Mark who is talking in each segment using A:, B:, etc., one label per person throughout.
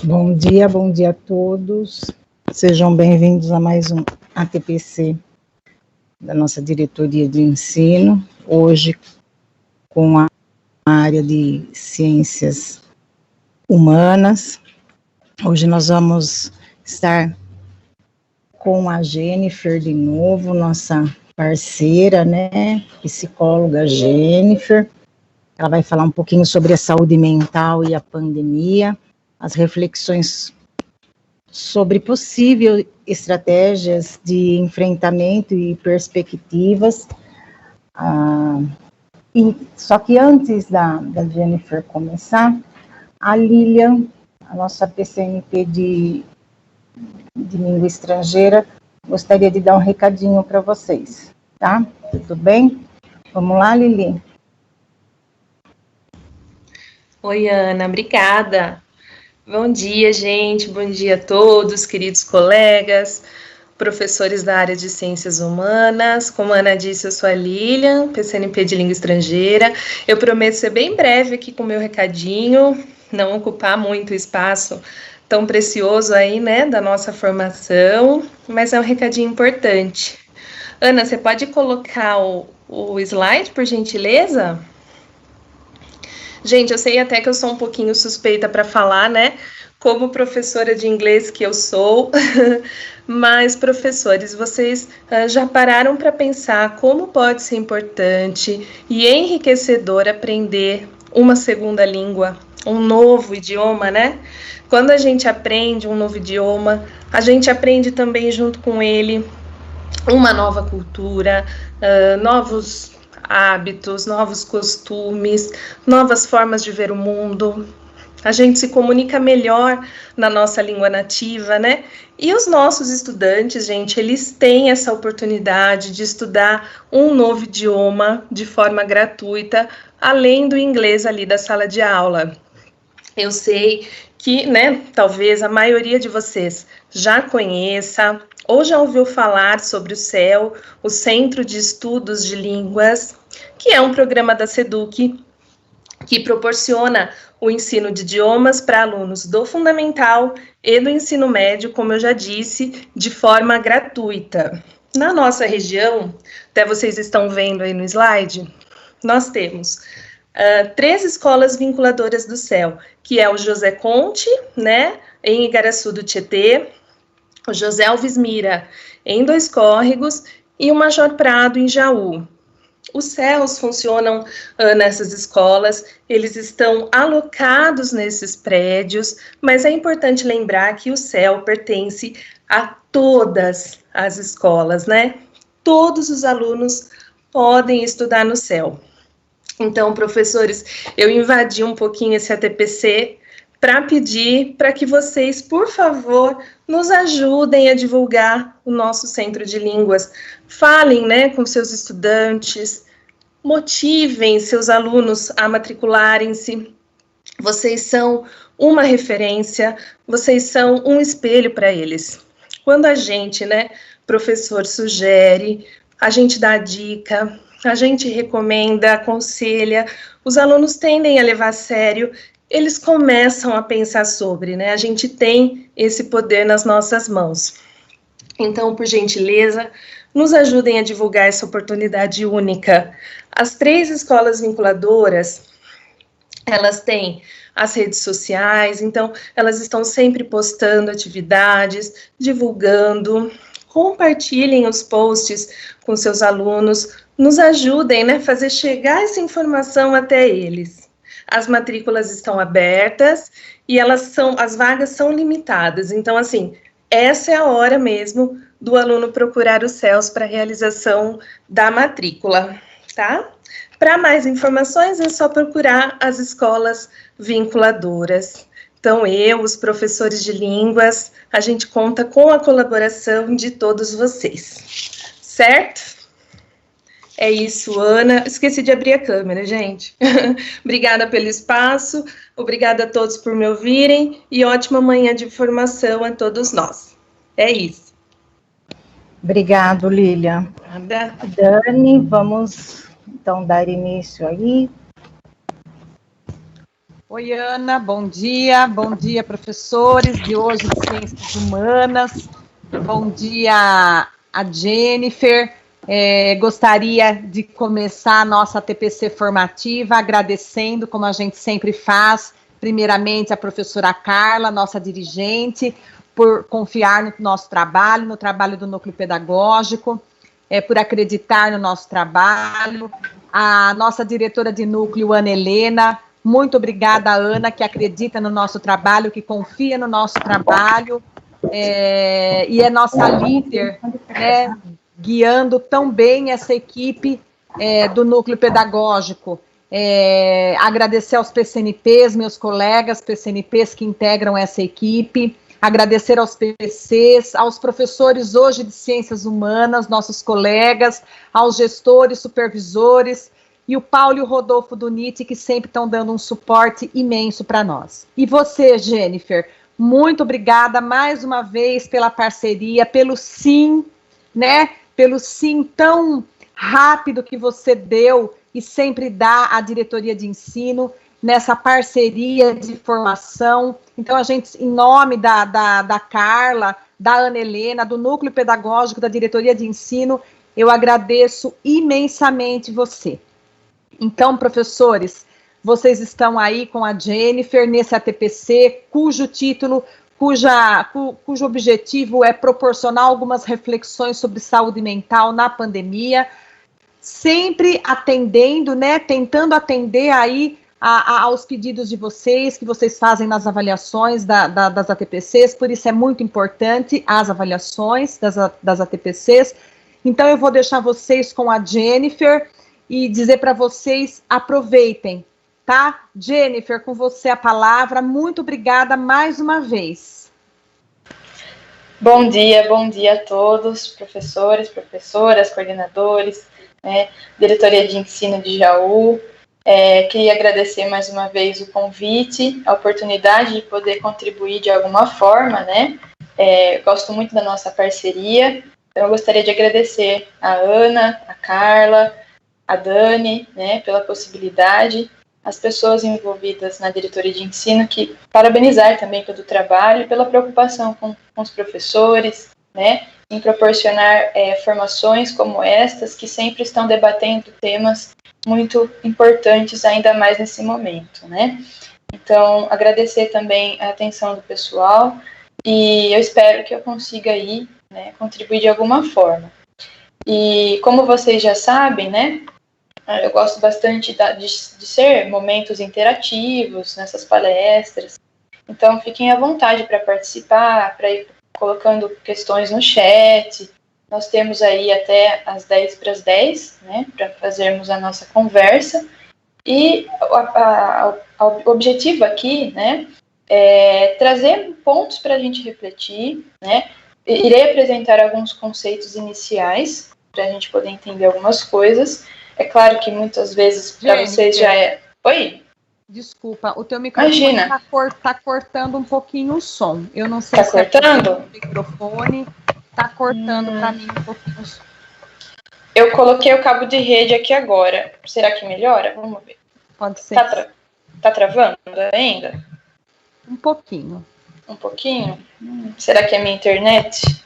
A: Bom dia a todos. Sejam bem-vindos a mais um ATPC da nossa diretoria de ensino, hoje com a área de ciências humanas. Hoje nós vamos estar com a Jennifer de novo, nossa parceira, né, psicóloga Jennifer. Ela vai falar um pouquinho sobre a saúde mental e a pandemia, as reflexões sobre possíveis estratégias de enfrentamento e perspectivas. Só que antes da Jennifer começar, a Lilian, a nossa PCNP de língua estrangeira, gostaria de dar um recadinho para vocês, tá? Tudo bem? Vamos lá, Lili?
B: Oi, Ana, obrigada. Bom dia, gente. Bom dia a todos, queridos colegas, professores da área de Ciências Humanas. Como a Ana disse, eu sou a Lilian, PCNP de Língua Estrangeira. Eu prometo ser bem breve aqui com o meu recadinho, não ocupar muito espaço tão precioso aí, né, da nossa formação, mas é um recadinho importante. Ana, você pode colocar o slide, por gentileza? Gente, eu sei até que eu sou um pouquinho suspeita para falar, né? Como professora de inglês que eu sou, mas professores, vocês já pararam para pensar como pode ser importante e enriquecedor aprender uma segunda língua, um novo idioma, né? Quando a gente aprende um novo idioma, a gente aprende também junto com ele uma nova cultura, novos hábitos, novos costumes, novas formas de ver o mundo. A gente se comunica melhor na nossa língua nativa, né? E os nossos estudantes, gente, eles têm essa oportunidade de estudar um novo idioma de forma gratuita, além do inglês ali da sala de aula. Eu sei que, né, talvez a maioria de vocês já conheça ou já ouviu falar sobre o CEL, o Centro de Estudos de Línguas, que é um programa da SEDUC que proporciona o ensino de idiomas para alunos do fundamental e do ensino médio, como eu já disse, de forma gratuita. Na nossa região, até vocês estão vendo aí no slide, nós temos 3 escolas vinculadoras do CEL, que é o José Conte, né, em Igaraçu do Tietê, o José Alves Mira, em Dois Córregos, e o Major Prado, em Jaú. Os CELs funcionam nessas escolas, eles estão alocados nesses prédios, mas é importante lembrar que o CEL pertence a todas as escolas, né? Todos os alunos podem estudar no CEL. Então, professores, eu invadi um pouquinho esse ATPC para pedir para que vocês, por favor, nos ajudem a divulgar o nosso Centro de Línguas. Falem, né, com seus estudantes, motivem seus alunos a matricularem-se. Vocês são uma referência, vocês são um espelho para eles. Quando a gente, né, professor, sugere, a gente dá dica, a gente recomenda, aconselha, os alunos tendem a levar a sério, eles começam a pensar sobre, né? A gente tem esse poder nas nossas mãos. Então, por gentileza, nos ajudem a divulgar essa oportunidade única. As 3 escolas vinculadoras, elas têm as redes sociais, então elas estão sempre postando atividades, divulgando. Compartilhem os posts com seus alunos, nos ajudem, né, a fazer chegar essa informação até eles. As matrículas estão abertas e as vagas são limitadas. Então, assim, essa é a hora mesmo do aluno procurar os CELs para a realização da matrícula, tá? Para mais informações, é só procurar as escolas vinculadoras. Então, os professores de línguas, a gente conta com a colaboração de todos vocês, certo? É isso, Ana. Esqueci de abrir a câmera, gente. Obrigada pelo espaço, obrigada a todos por me ouvirem e ótima manhã de formação a todos nós. É isso.
A: Obrigado, Lilian.
B: Nada.
A: Dani, vamos então dar início aí.
C: Oi, Ana, bom dia, professores de hoje de Ciências Humanas, bom dia a Jennifer. Gostaria de começar a nossa TPC formativa agradecendo, como a gente sempre faz, primeiramente a professora Carla, nossa dirigente, por confiar no nosso trabalho, no trabalho do Núcleo Pedagógico, por acreditar no nosso trabalho, a nossa diretora de núcleo, Ana Helena. Muito obrigada, Ana, que acredita no nosso trabalho, que confia no nosso trabalho, e é nossa líder, né, guiando tão bem essa equipe do núcleo pedagógico. Agradecer aos PCNPs, meus colegas PCNPs que integram essa equipe, agradecer aos PCs, aos professores hoje de Ciências Humanas, nossos colegas, aos gestores, supervisores, e o Paulo e o Rodolfo do NIT, que sempre estão dando um suporte imenso para nós. E você, Jennifer, muito obrigada mais uma vez pela parceria, pelo sim, né? Pelo sim tão rápido que você deu e sempre dá à diretoria de ensino nessa parceria de formação. Então, a gente, em nome da Carla, da Ana Helena, do Núcleo Pedagógico, da diretoria de ensino, eu agradeço imensamente você. Então, professores, vocês estão aí com a Jennifer nesse ATPC, cujo objetivo é proporcionar algumas reflexões sobre saúde mental na pandemia, sempre atendendo, né, tentando atender aí aos pedidos de vocês, que vocês fazem nas avaliações das ATPCs, por isso é muito importante as avaliações das ATPCs. Então, eu vou deixar vocês com a Jennifer e dizer para vocês, aproveitem, tá? Jennifer, com você a palavra, muito obrigada mais uma vez.
D: Bom dia a todos, professores, professoras, coordenadores, né, diretoria de ensino de Jaú. Queria agradecer mais uma vez o convite, a oportunidade de poder contribuir de alguma forma, né? Gosto muito da nossa parceria, então eu gostaria de agradecer a Ana, a Carla, a Dani, né, pela possibilidade, as pessoas envolvidas na diretoria de ensino, que parabenizar também pelo trabalho e pela preocupação com os professores, né, em proporcionar formações como estas, que sempre estão debatendo temas muito importantes, ainda mais nesse momento, né. Então, agradecer também a atenção do pessoal, e eu espero que eu consiga aí, né, contribuir de alguma forma. E como vocês já sabem, né, eu gosto bastante de ser momentos interativos nessas palestras, então fiquem à vontade para participar, para ir colocando questões no chat. Nós temos aí até as 10:10, né, para fazermos a nossa conversa, e o objetivo aqui, né, é trazer pontos para a gente refletir, né. Irei apresentar alguns conceitos iniciais para a gente poder entender algumas coisas. É claro que muitas vezes para vocês já é... Oi?
C: Desculpa, o teu microfone está cortando um pouquinho o som. Eu não sei se
D: cortando?
C: O microfone está cortando para mim um pouquinho o som.
D: Eu coloquei o cabo de rede aqui agora. Será que melhora? Vamos ver.
C: Pode ser.
D: Tá travando ainda?
C: Um pouquinho.
D: Um pouquinho? Será que é minha internet?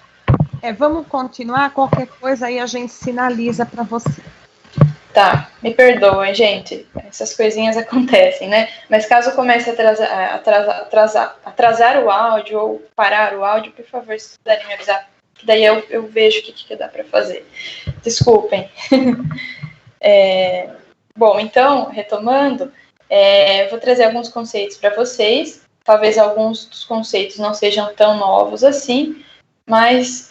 C: Vamos continuar. Qualquer coisa aí a gente sinaliza para você.
D: Tá, me perdoem, gente, essas coisinhas acontecem, né? Mas caso comece a atrasar o áudio ou parar o áudio, por favor, se puderem me avisar, que daí eu vejo o que dá para fazer. Desculpem. Bom, então, retomando, vou trazer alguns conceitos para vocês, talvez alguns dos conceitos não sejam tão novos assim, mas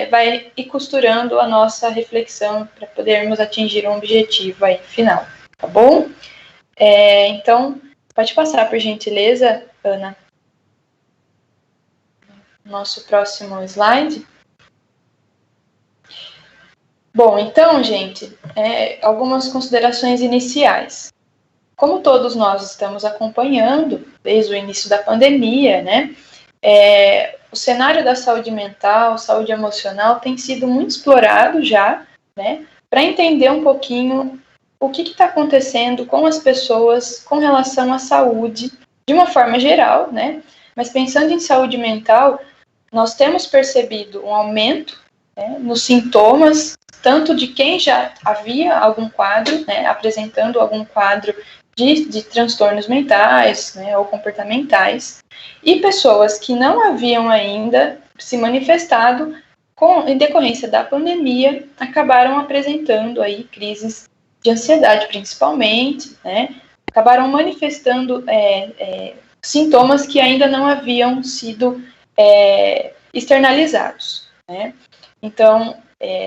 D: vai ir costurando a nossa reflexão para podermos atingir um objetivo aí final, tá bom? Então, pode passar, por gentileza, Ana. Nosso próximo slide. Bom, então, gente, algumas considerações iniciais. Como todos nós estamos acompanhando, desde o início da pandemia, né, o cenário da saúde mental, saúde emocional tem sido muito explorado já, né, para entender um pouquinho o que está acontecendo com as pessoas com relação à saúde de uma forma geral, né? Mas pensando em saúde mental, nós temos percebido um aumento, né, nos sintomas, tanto de quem já havia algum quadro, né, apresentando algum quadro de transtornos mentais, né, ou comportamentais, e pessoas que não haviam ainda se manifestado em decorrência da pandemia, acabaram apresentando aí crises de ansiedade, principalmente, né, acabaram manifestando sintomas que ainda não haviam sido externalizados, né? Então,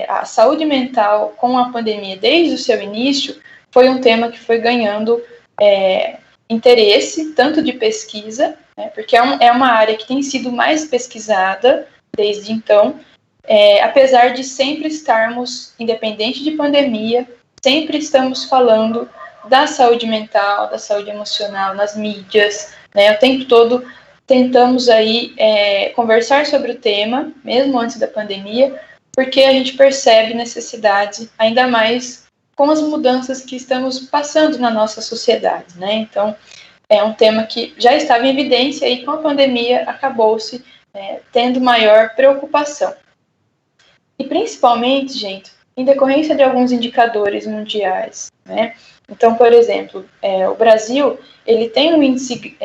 D: a saúde mental com a pandemia, desde o seu início, foi um tema que foi ganhando interesse, tanto de pesquisa, né, porque é uma área que tem sido mais pesquisada desde então, apesar de sempre estarmos, independente de pandemia, sempre estamos falando da saúde mental, da saúde emocional nas mídias, né, o tempo todo tentamos aí conversar sobre o tema, mesmo antes da pandemia, porque a gente percebe necessidade, ainda mais com as mudanças que estamos passando na nossa sociedade, né? Então, é um tema que já estava em evidência e com a pandemia acabou-se tendo maior preocupação. E principalmente, gente, em decorrência de alguns indicadores mundiais, né? Então, por exemplo, o Brasil, ele tem um índice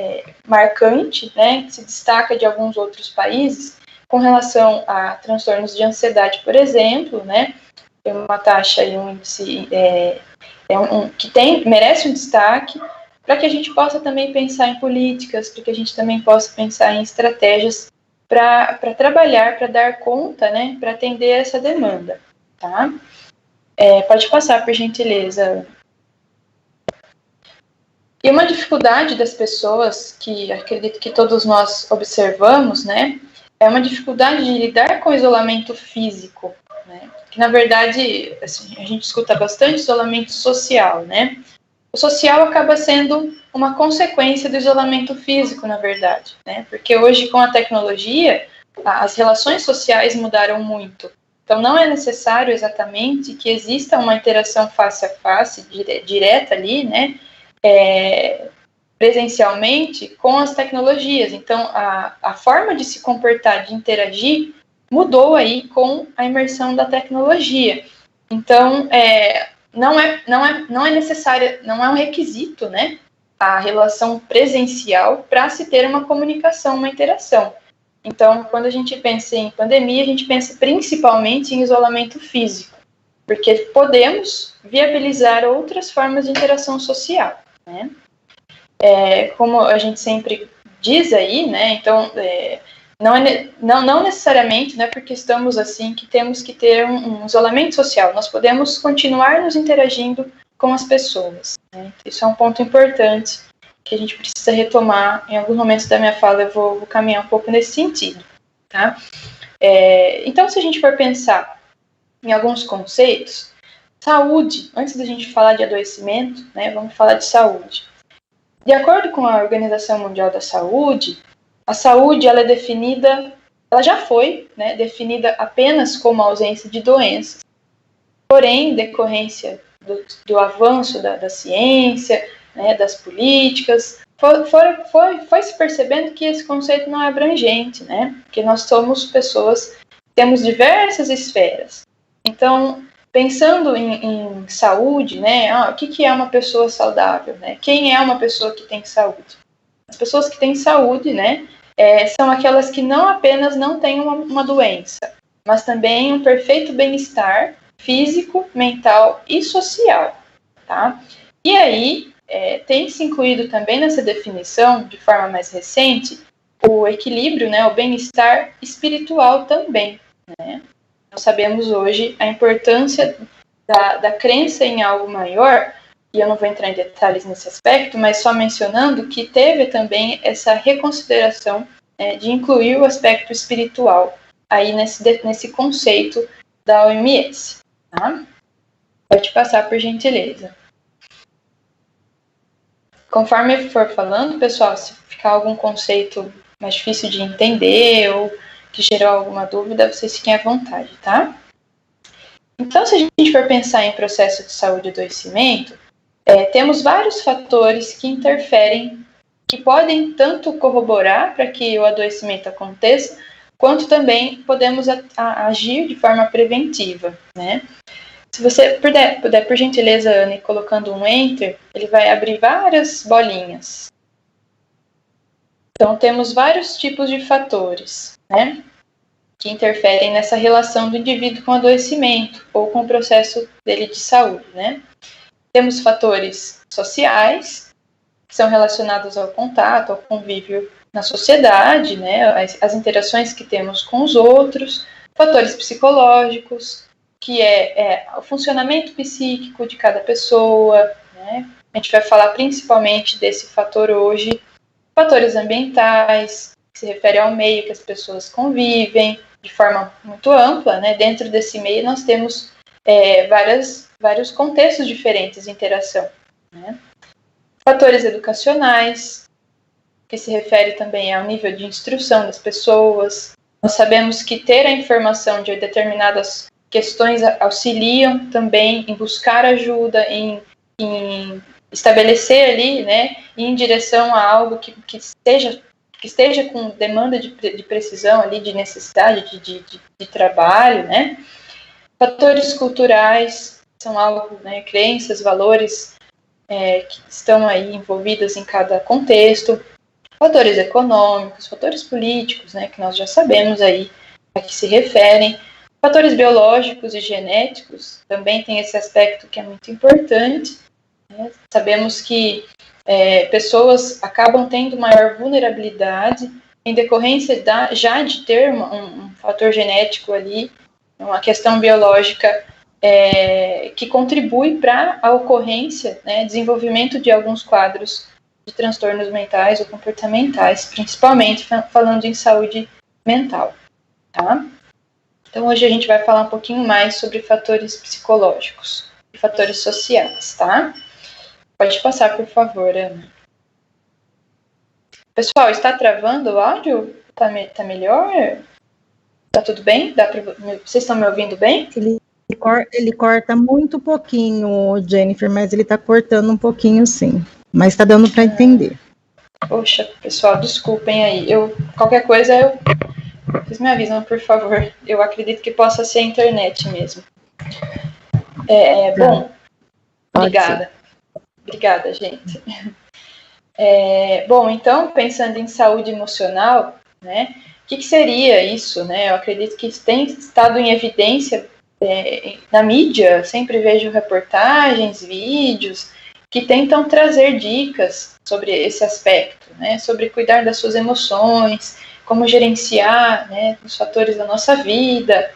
D: marcante, né, que se destaca de alguns outros países, com relação a transtornos de ansiedade, por exemplo, né, tem uma taxa e um índice que merece um destaque, para que a gente possa também pensar em políticas, para que a gente também possa pensar em estratégias para trabalhar, para dar conta, né, para atender essa demanda, tá? Pode passar, por gentileza. E uma dificuldade das pessoas, que acredito que todos nós observamos, né, é uma dificuldade de lidar com o isolamento físico, né, que na verdade, assim, a gente escuta bastante isolamento social, né. O social acaba sendo uma consequência do isolamento físico, na verdade, né, porque hoje com a tecnologia, as relações sociais mudaram muito. Então não é necessário exatamente que exista uma interação face a face, direta ali, né, presencialmente com as tecnologias. Então, a forma de se comportar, de interagir, mudou aí com a imersão da tecnologia. Então, não é necessária, não é um requisito, né, a relação presencial para se ter uma comunicação, uma interação. Então, quando a gente pensa em pandemia, a gente pensa principalmente em isolamento físico, porque podemos viabilizar outras formas de interação social, né? Como a gente sempre diz aí, né? Então, não necessariamente, né, porque estamos assim, que temos que ter um isolamento social. Nós podemos continuar nos interagindo com as pessoas, né? Isso é um ponto importante que a gente precisa retomar. Em alguns momentos da minha fala eu vou caminhar um pouco nesse sentido, tá? Então, se a gente for pensar em alguns conceitos, saúde, antes da gente falar de adoecimento, né, vamos falar de saúde. De acordo com a Organização Mundial da Saúde, a saúde ela é definida, ela já foi, né, definida apenas como ausência de doenças. Porém, em decorrência do avanço da ciência, né, das políticas, foi se percebendo que esse conceito não é abrangente, né, porque nós somos pessoas, temos diversas esferas. Então, pensando em saúde, né, o que é uma pessoa saudável, né? Quem é uma pessoa que tem saúde? As pessoas que têm saúde, né, são aquelas que não apenas não têm uma doença, mas também um perfeito bem-estar físico, mental e social, tá? E aí, tem se incluído também nessa definição, de forma mais recente, o equilíbrio, né, o bem-estar espiritual também, né? Nós sabemos hoje a importância da crença em algo maior, e eu não vou entrar em detalhes nesse aspecto, mas só mencionando que teve também essa reconsideração de incluir o aspecto espiritual aí nesse conceito da OMS. Tá? Pode passar, por gentileza. Conforme eu for falando, pessoal, se ficar algum conceito mais difícil de entender ou que gerou alguma dúvida, vocês fiquem à vontade, tá? Então, se a gente for pensar em processo de saúde e adoecimento, temos vários fatores que interferem que podem tanto corroborar para que o adoecimento aconteça, quanto também podemos agir de forma preventiva, né? Se você puder, por gentileza, Anne, colocando um Enter, ele vai abrir várias bolinhas. Então, temos vários tipos de fatores, né, que interferem nessa relação do indivíduo com o adoecimento ou com o processo dele de saúde, né? Temos fatores sociais, que são relacionados ao contato, ao convívio na sociedade, né, as interações que temos com os outros, fatores psicológicos, que é o funcionamento psíquico de cada pessoa, né? A gente vai falar principalmente desse fator hoje. Fatores ambientais, que se refere ao meio que as pessoas convivem, de forma muito ampla, né? Dentro desse meio nós temos vários contextos diferentes de interação, né? Fatores educacionais, que se refere também ao nível de instrução das pessoas. Nós sabemos que ter a informação de determinadas questões auxiliam também em buscar ajuda, em estabelecer ali, né, em direção a algo que esteja com demanda de precisão ali, de necessidade de trabalho, né. Fatores culturais são algo, né, crenças, valores que estão aí envolvidos em cada contexto. Fatores econômicos, fatores políticos, né, que nós já sabemos aí a que se referem. Fatores biológicos e genéticos também tem esse aspecto que é muito importante, né? Sabemos que pessoas acabam tendo maior vulnerabilidade em decorrência já de ter um fator genético ali, uma questão biológica que contribui para a ocorrência, né, desenvolvimento de alguns quadros de transtornos mentais ou comportamentais, principalmente falando em saúde mental, tá? Então, hoje a gente vai falar um pouquinho mais sobre fatores psicológicos e fatores sociais, tá? Pode passar, por favor, Ana. Pessoal, está travando o áudio? Tá melhor? Tá tudo bem? Vocês estão me ouvindo bem?
A: Ele corta muito pouquinho, Jennifer, mas ele está cortando um pouquinho, sim. Mas está dando para entender.
D: Poxa, pessoal, desculpem aí. Qualquer coisa, vocês me avisam, por favor. Eu acredito que possa ser a internet mesmo. Bom, obrigada. Obrigada, gente. Bom, então, pensando em saúde emocional, né, o que seria isso, né? Eu acredito que tem estado em evidência na mídia, sempre vejo reportagens, vídeos, que tentam trazer dicas sobre esse aspecto, né, sobre cuidar das suas emoções, como gerenciar, né, os fatores da nossa vida.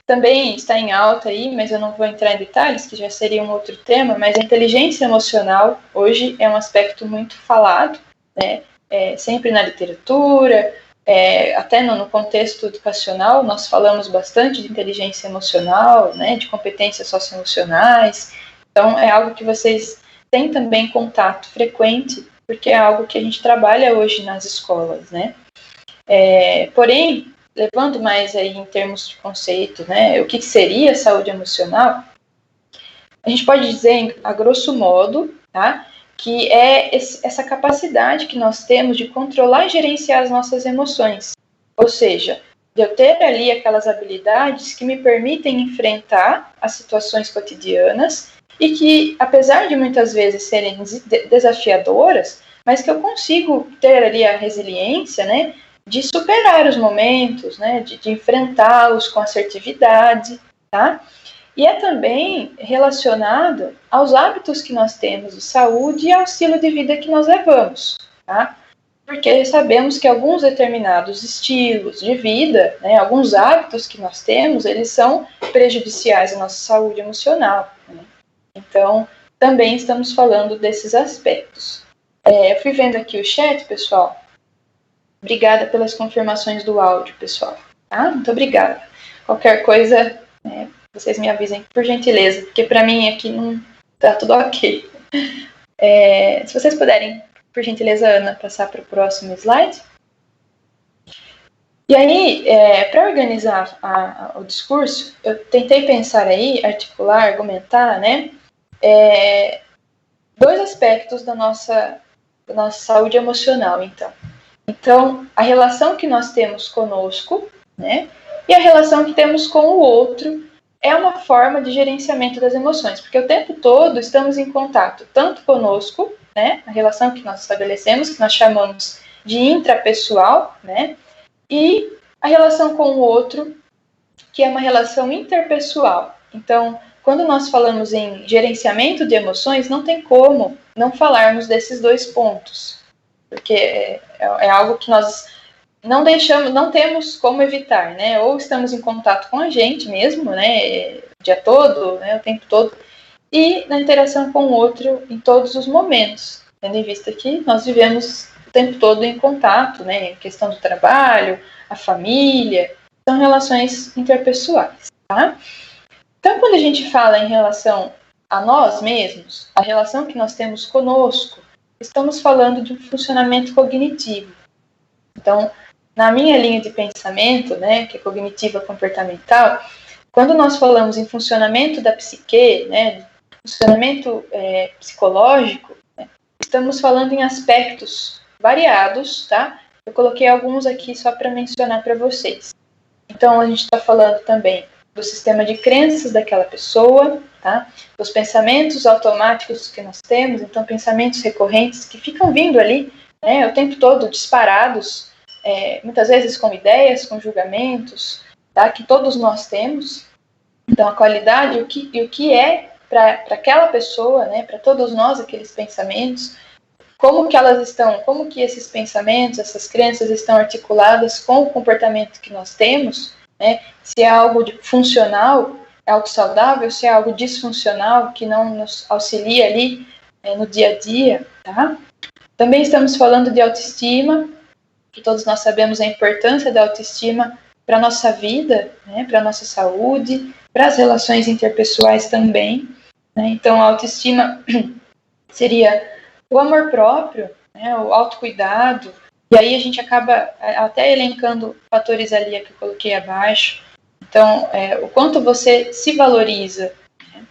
D: Também está em alta aí, mas eu não vou entrar em detalhes, que já seria um outro tema, mas a inteligência emocional hoje é um aspecto muito falado, né, sempre na literatura, até no contexto educacional, nós falamos bastante de inteligência emocional, né, de competências socioemocionais. Então, é algo que vocês têm também contato frequente, porque é algo que a gente trabalha hoje nas escolas, né. Porém, levando mais aí em termos de conceito, né, o que seria saúde emocional, a gente pode dizer, a grosso modo, tá, que é essa capacidade que nós temos de controlar e gerenciar as nossas emoções. Ou seja, de eu ter ali aquelas habilidades que me permitem enfrentar as situações cotidianas e que, apesar de muitas vezes serem desafiadoras, mas que eu consigo ter ali a resiliência, né, de superar os momentos, né, de enfrentá-los com assertividade, tá? E é também relacionado aos hábitos que nós temos de saúde e ao estilo de vida que nós levamos, tá? Porque sabemos que alguns determinados estilos de vida, né, alguns hábitos que nós temos, eles são prejudiciais à nossa saúde emocional, né? Então, também estamos falando desses aspectos. Eu fui vendo aqui o chat, pessoal. Obrigada pelas confirmações do áudio, pessoal. Tá? Muito obrigada. Qualquer coisa, vocês me avisem, por gentileza, porque para mim aqui não tá tudo ok. Se vocês puderem, por gentileza, Ana, passar para o próximo slide. E aí, para organizar o discurso, eu tentei pensar aí, articular, argumentar, né, dois aspectos da nossa saúde emocional, então. Então, a relação que nós temos conosco, né, e a relação que temos com o outro é uma forma de gerenciamento das emoções, porque o tempo todo estamos em contato, tanto conosco, né, a relação que nós estabelecemos, que nós chamamos de intrapessoal, né, e a relação com o outro, que é uma relação interpessoal. Então, quando nós falamos em gerenciamento de emoções, não tem como não falarmos desses dois pontos, porque é algo que nós não temos como evitar, né? Ou estamos em contato com a gente mesmo, né? O dia todo, né? O tempo todo, e na interação com o outro em todos os momentos, tendo em vista que nós vivemos o tempo todo em contato, né? A questão do trabalho, a família, são relações interpessoais, tá? Então, quando a gente fala em relação a nós mesmos, a relação que nós temos conosco, estamos falando de um funcionamento cognitivo. Então, na minha linha de pensamento, né, que é cognitiva comportamental, quando nós falamos em funcionamento da psique, né, funcionamento psicológico, né, estamos falando em aspectos variados, tá? Eu coloquei alguns aqui só para mencionar para vocês. Então, a gente está falando também do sistema de crenças daquela pessoa, tá? Dos pensamentos automáticos que nós temos, então pensamentos recorrentes que ficam vindo ali, né, o tempo todo disparados, muitas vezes com ideias, com julgamentos, tá? Que todos nós temos. Então, a qualidade e o que é para aquela pessoa, né, para todos nós, aqueles pensamentos, como que esses pensamentos, essas crenças estão articuladas com o comportamento que nós temos, né? Se é algo funcional, é algo saudável, se é algo disfuncional, que não nos auxilia ali no dia a dia, tá? Também estamos falando de autoestima, que todos nós sabemos a importância da autoestima para a nossa vida, né? Para a nossa saúde, para as relações interpessoais também, né? Então, a autoestima seria o amor próprio, né? O autocuidado, e aí a gente acaba até elencando fatores ali que eu coloquei abaixo. Então, o quanto você se valoriza, né?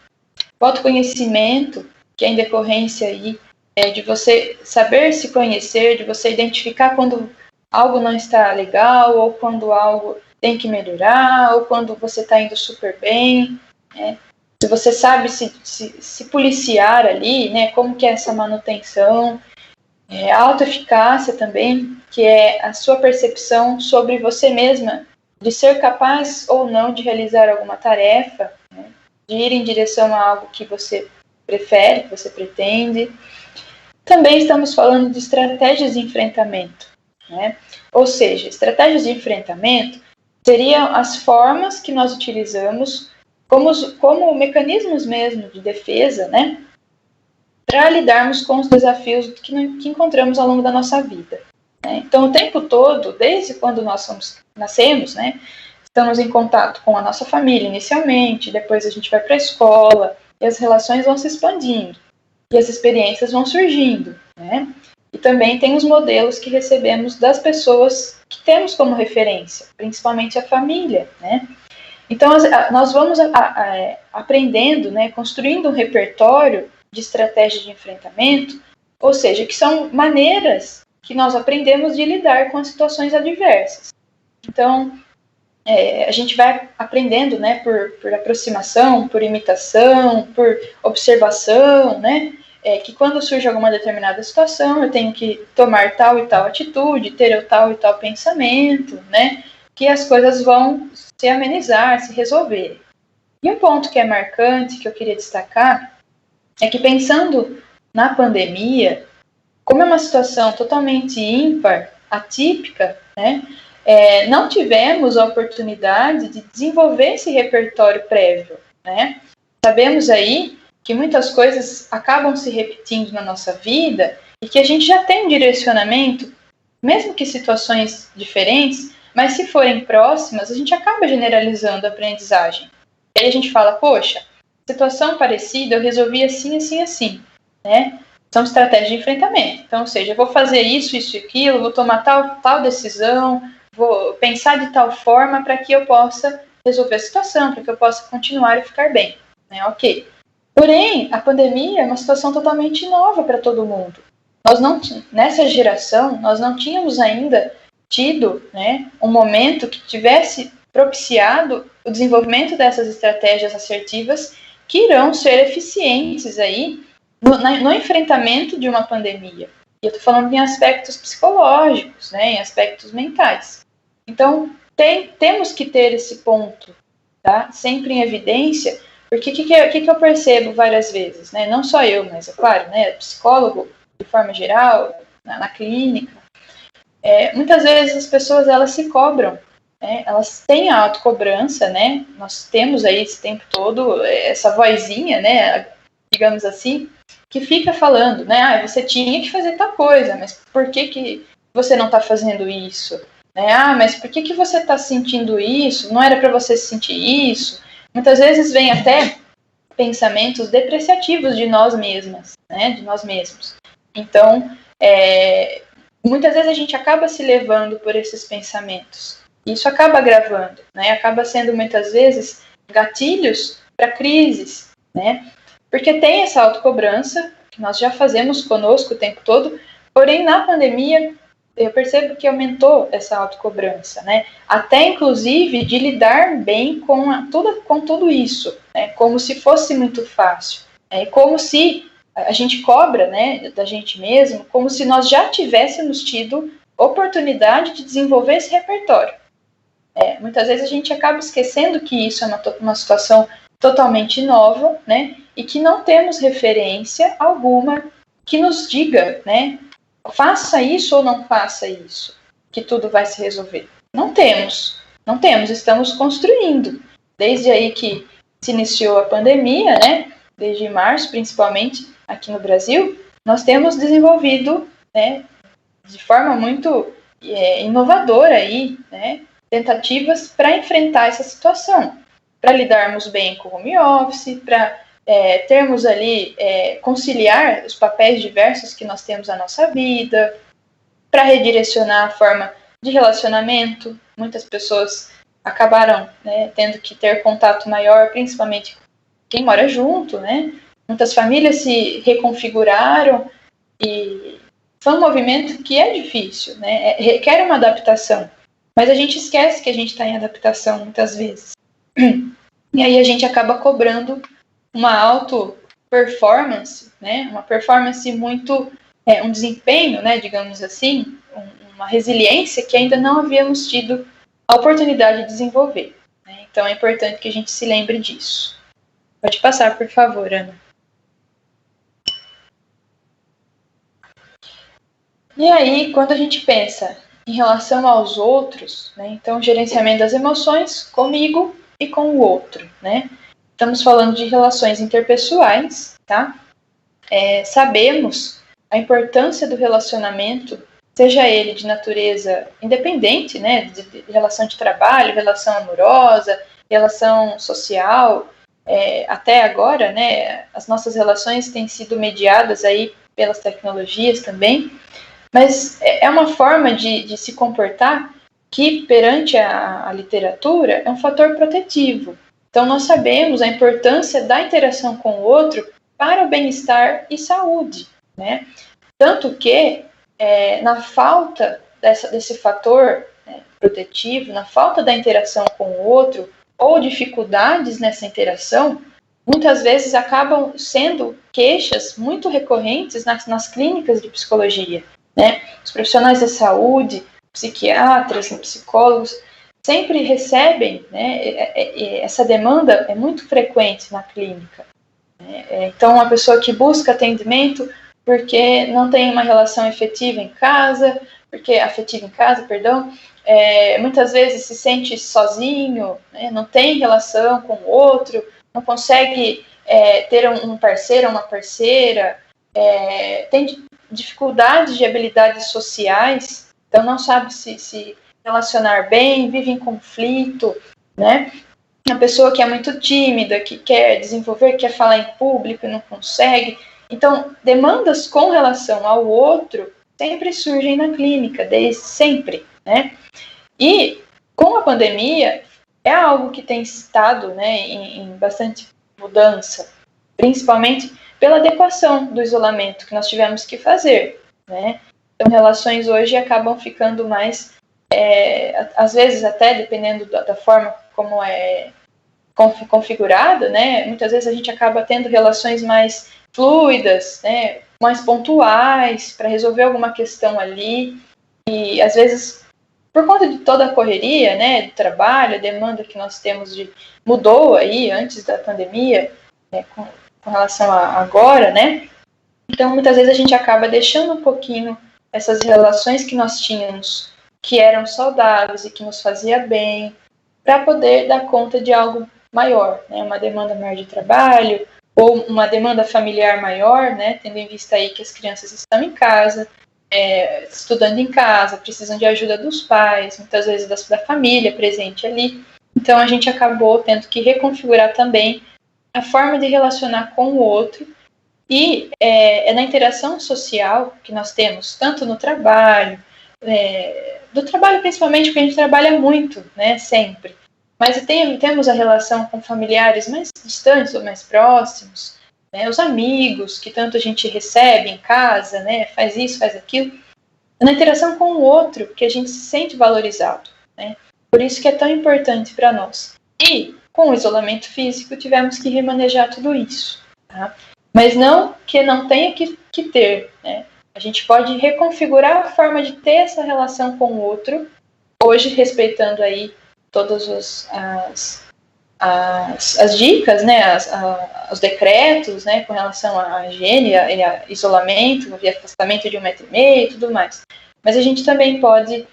D: O autoconhecimento, que é em decorrência aí, de você saber se conhecer, de você identificar quando algo não está legal, ou quando algo tem que melhorar, ou quando você está indo super bem, né? Se você sabe se policiar ali, né? Como que é essa manutenção, a autoeficácia também, que é a sua percepção sobre você mesma, de ser capaz ou não de realizar alguma tarefa, né? De ir em direção a algo que você prefere, que você pretende. Também estamos falando de estratégias de enfrentamento, né? Ou seja, estratégias de enfrentamento seriam as formas que nós utilizamos como mecanismos mesmo de defesa, né? Para lidarmos com os desafios que encontramos ao longo da nossa vida, né? Então, o tempo todo, desde quando nós nascemos, né, estamos em contato com a nossa família inicialmente, depois a gente vai para a escola, e as relações vão se expandindo, e as experiências vão surgindo, né? E também tem os modelos que recebemos das pessoas que temos como referência, principalmente a família, né? Então, nós vamos aprendendo, né, construindo um repertório de estratégia de enfrentamento, ou seja, que são maneiras que nós aprendemos de lidar com as situações adversas. Então, a gente vai aprendendo, né, por aproximação, por imitação, por observação, né, que quando surge alguma determinada situação, eu tenho que tomar tal e tal atitude, ter tal e tal pensamento, né, que as coisas vão se amenizar, se resolver. E um ponto que é marcante, que eu queria destacar, é que pensando na pandemia, como é uma situação totalmente ímpar, atípica, né, não tivemos a oportunidade de desenvolver esse repertório prévio, né? Sabemos aí que muitas coisas acabam se repetindo na nossa vida e que a gente já tem um direcionamento, mesmo que situações diferentes, mas se forem próximas, a gente acaba generalizando a aprendizagem. E aí a gente fala, poxa, situação parecida eu resolvi assim, assim, assim, né? São estratégias de enfrentamento. Então, ou seja, eu vou fazer isso e aquilo, vou tomar tal decisão, vou pensar de tal forma para que eu possa resolver a situação, para que eu possa continuar e ficar bem, né? Ok. Porém, a pandemia é uma situação totalmente nova para todo mundo. Nessa geração, nós não tínhamos ainda tido, né, um momento que tivesse propiciado o desenvolvimento dessas estratégias assertivas que irão ser eficientes aí no enfrentamento de uma pandemia. E eu estou falando em aspectos psicológicos, né, em aspectos mentais. Então, temos que ter esse ponto, tá, sempre em evidência, porque o que eu percebo várias vezes, né, não só eu, mas é claro, né, psicólogo de forma geral, na clínica, muitas vezes as pessoas elas se cobram, né, elas têm a autocobrança, né, nós temos aí esse tempo todo essa vozinha, né, digamos assim, que fica falando, né, você tinha que fazer tal coisa, mas por que você não está fazendo isso? Mas por que você está sentindo isso? Não era para você sentir isso? Muitas vezes vem até pensamentos depreciativos de nós mesmas, né, de nós mesmos. Então, muitas vezes a gente acaba se levando por esses pensamentos. Isso acaba agravando, né? Acaba sendo muitas vezes gatilhos para crises, né? Porque tem essa autocobrança que nós já fazemos conosco o tempo todo, porém na pandemia eu percebo que aumentou essa autocobrança, né? Até inclusive de lidar bem com tudo isso, né? Como se fosse muito fácil, como se a gente cobra, né, da gente mesmo, como se nós já tivéssemos tido oportunidade de desenvolver esse repertório. Muitas vezes a gente acaba esquecendo que isso é uma situação totalmente nova, né, e que não temos referência alguma que nos diga, né, faça isso ou não faça isso, que tudo vai se resolver. Não temos, estamos construindo. Desde aí que se iniciou a pandemia, né, desde março, principalmente aqui no Brasil, nós temos desenvolvido, né, de forma muito inovadora aí, né, tentativas para enfrentar essa situação, para lidarmos bem com o home office, para termos ali, conciliar os papéis diversos que nós temos na nossa vida, para redirecionar a forma de relacionamento. Muitas pessoas acabaram, né, tendo que ter contato maior, principalmente quem mora junto, né? Muitas famílias se reconfiguraram e foi um movimento que é difícil, né? Requer uma adaptação, mas a gente esquece que a gente está em adaptação muitas vezes. E aí a gente acaba cobrando uma auto-performance, né? Uma performance muito, um desempenho, né, digamos assim, uma resiliência que ainda não havíamos tido a oportunidade de desenvolver, né? Então é importante que a gente se lembre disso. Pode passar, por favor, Ana. E aí, quando a gente pensa em relação aos outros, né, então gerenciamento das emoções comigo e com o outro, né? Estamos falando de relações interpessoais, tá? Sabemos a importância do relacionamento, seja ele de natureza independente, né, de relação de trabalho, relação amorosa, relação social. Até agora, né, as nossas relações têm sido mediadas aí pelas tecnologias também, mas é uma forma de se comportar que, perante a literatura, é um fator protetivo. Então, nós sabemos a importância da interação com o outro para o bem-estar e saúde, né? Tanto que, na falta desse fator, né, protetivo, na falta da interação com o outro, ou dificuldades nessa interação, muitas vezes acabam sendo queixas muito recorrentes nas clínicas de psicologia, né? Os profissionais da saúde, psiquiatras, psicólogos, sempre recebem, né, essa demanda é muito frequente na clínica. Então, uma pessoa que busca atendimento porque não tem uma relação afetiva em casa, muitas vezes se sente sozinho, né, não tem relação com o outro, não consegue ter um parceiro ou uma parceira, tem dificuldades de habilidades sociais, então não sabe se relacionar bem, vive em conflito, né? Uma pessoa que é muito tímida, que quer desenvolver, quer falar em público e não consegue. Então, demandas com relação ao outro sempre surgem na clínica, desde sempre, né? E com a pandemia, é algo que tem estado, né, em bastante mudança. principalmente pela adequação do isolamento que nós tivemos que fazer, né? Então, relações hoje acabam ficando mais, às vezes até dependendo da forma como é configurada, né? Muitas vezes a gente acaba tendo relações mais fluidas, né? Mais pontuais para resolver alguma questão ali, e às vezes por conta de toda a correria, né, do trabalho, a demanda que nós temos mudou aí antes da pandemia, né, com relação a agora, né? Então, muitas vezes a gente acaba deixando um pouquinho essas relações que nós tínhamos, que eram saudáveis e que nos fazia bem, para poder dar conta de algo maior, né? Uma demanda maior de trabalho, ou uma demanda familiar maior, né? Tendo em vista aí que as crianças estão em casa, estudando em casa, precisam de ajuda dos pais, muitas vezes da família presente ali. Então, a gente acabou tendo que reconfigurar também a forma de relacionar com o outro, e é na interação social que nós temos, tanto no trabalho, do trabalho principalmente, porque a gente trabalha muito, né, sempre, mas temos a relação com familiares mais distantes ou mais próximos, né, os amigos, que tanto a gente recebe em casa, né, faz isso, faz aquilo, na interação com o outro, que a gente se sente valorizado, né, por isso que é tão importante para nós. E, com o isolamento físico, tivemos que remanejar tudo isso, tá? Mas não que não tenha que ter, né? A gente pode reconfigurar a forma de ter essa relação com o outro, hoje respeitando aí todas as dicas, né? Os decretos, né? Com relação à higiene, a isolamento, afastamento de 1,5 metro e tudo mais. Mas a gente também pode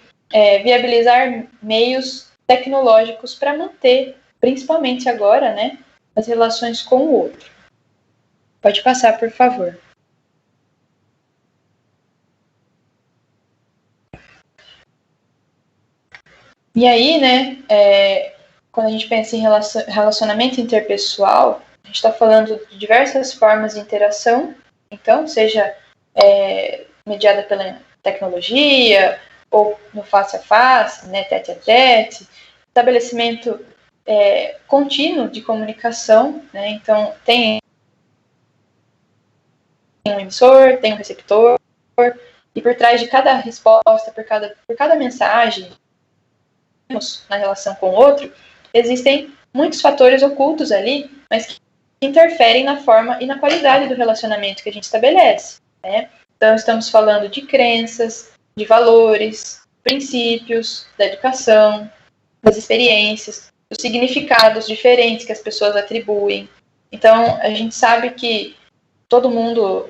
D: viabilizar meios tecnológicos para manter, principalmente agora, né? As relações com o outro. Pode passar, por favor. E aí, né, quando a gente pensa em relacionamento interpessoal, a gente está falando de diversas formas de interação, então, seja mediada pela tecnologia, ou no face a face, né, tete a tete, estabelecimento contínuo de comunicação, né, então tem um emissor, tem um receptor, e por trás de cada resposta, por cada mensagem na relação com o outro, existem muitos fatores ocultos ali, mas que interferem na forma e na qualidade do relacionamento que a gente estabelece, né? Então, estamos falando de crenças, de valores, princípios, da educação, das experiências, dos significados diferentes que as pessoas atribuem. Então, a gente sabe que todo mundo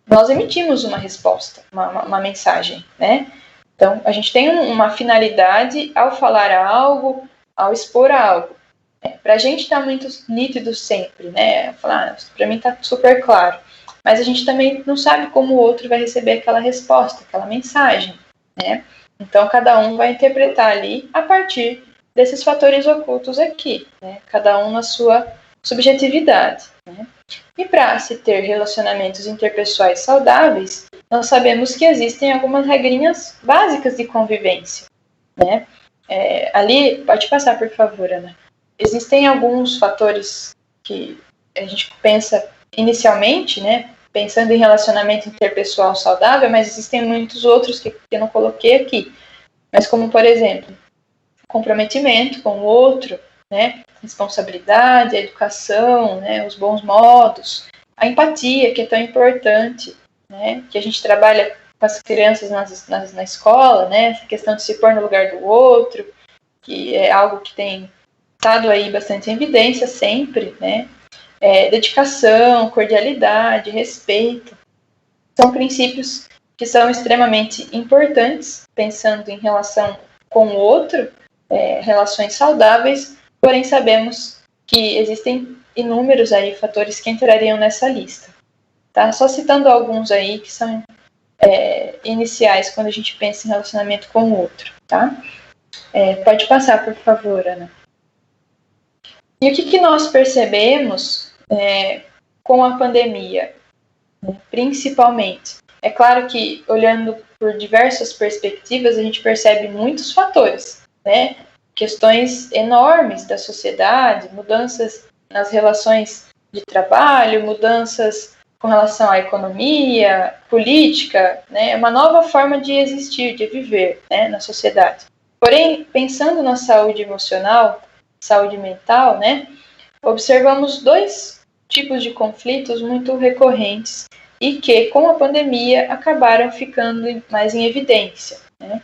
D: nós emitimos uma resposta, uma mensagem, né? Então, a gente tem uma finalidade ao falar algo, ao expor algo. Para a gente está muito nítido sempre, né? Falar, para mim está super claro. Mas a gente também não sabe como o outro vai receber aquela resposta, aquela mensagem, né? Então, cada um vai interpretar ali a partir desses fatores ocultos aqui, né? Cada um na sua subjetividade, né? E para se ter relacionamentos interpessoais saudáveis, nós sabemos que existem algumas regrinhas básicas de convivência, né? Ali, pode passar, por favor, Ana. Existem alguns fatores que a gente pensa inicialmente, né? Pensando em relacionamento interpessoal saudável, mas existem muitos outros que eu não coloquei aqui. Mas como, por exemplo, comprometimento com o outro, né? Responsabilidade, a educação, né? Os bons modos, a empatia, que é tão importante, né? Que a gente trabalha com as crianças na escola, né? Essa questão de se pôr no lugar do outro, que é algo que tem estado aí bastante em evidência sempre, né? Dedicação, cordialidade, respeito, são princípios que são extremamente importantes, pensando em relação com o outro, relações saudáveis, porém sabemos que existem inúmeros aí fatores que entrariam nessa lista. Tá? Só citando alguns aí que são iniciais quando a gente pensa em relacionamento com o outro. Tá? Pode passar, por favor, Ana. E o que nós percebemos com a pandemia, né, principalmente? É claro que, olhando por diversas perspectivas, a gente percebe muitos fatores, né? Questões enormes da sociedade, mudanças nas relações de trabalho, mudanças com relação à economia, política, né, uma nova forma de existir, de viver, né, na sociedade. Porém, pensando na saúde emocional, saúde mental, né, observamos dois tipos de conflitos muito recorrentes e que, com a pandemia, acabaram ficando mais em evidência, né?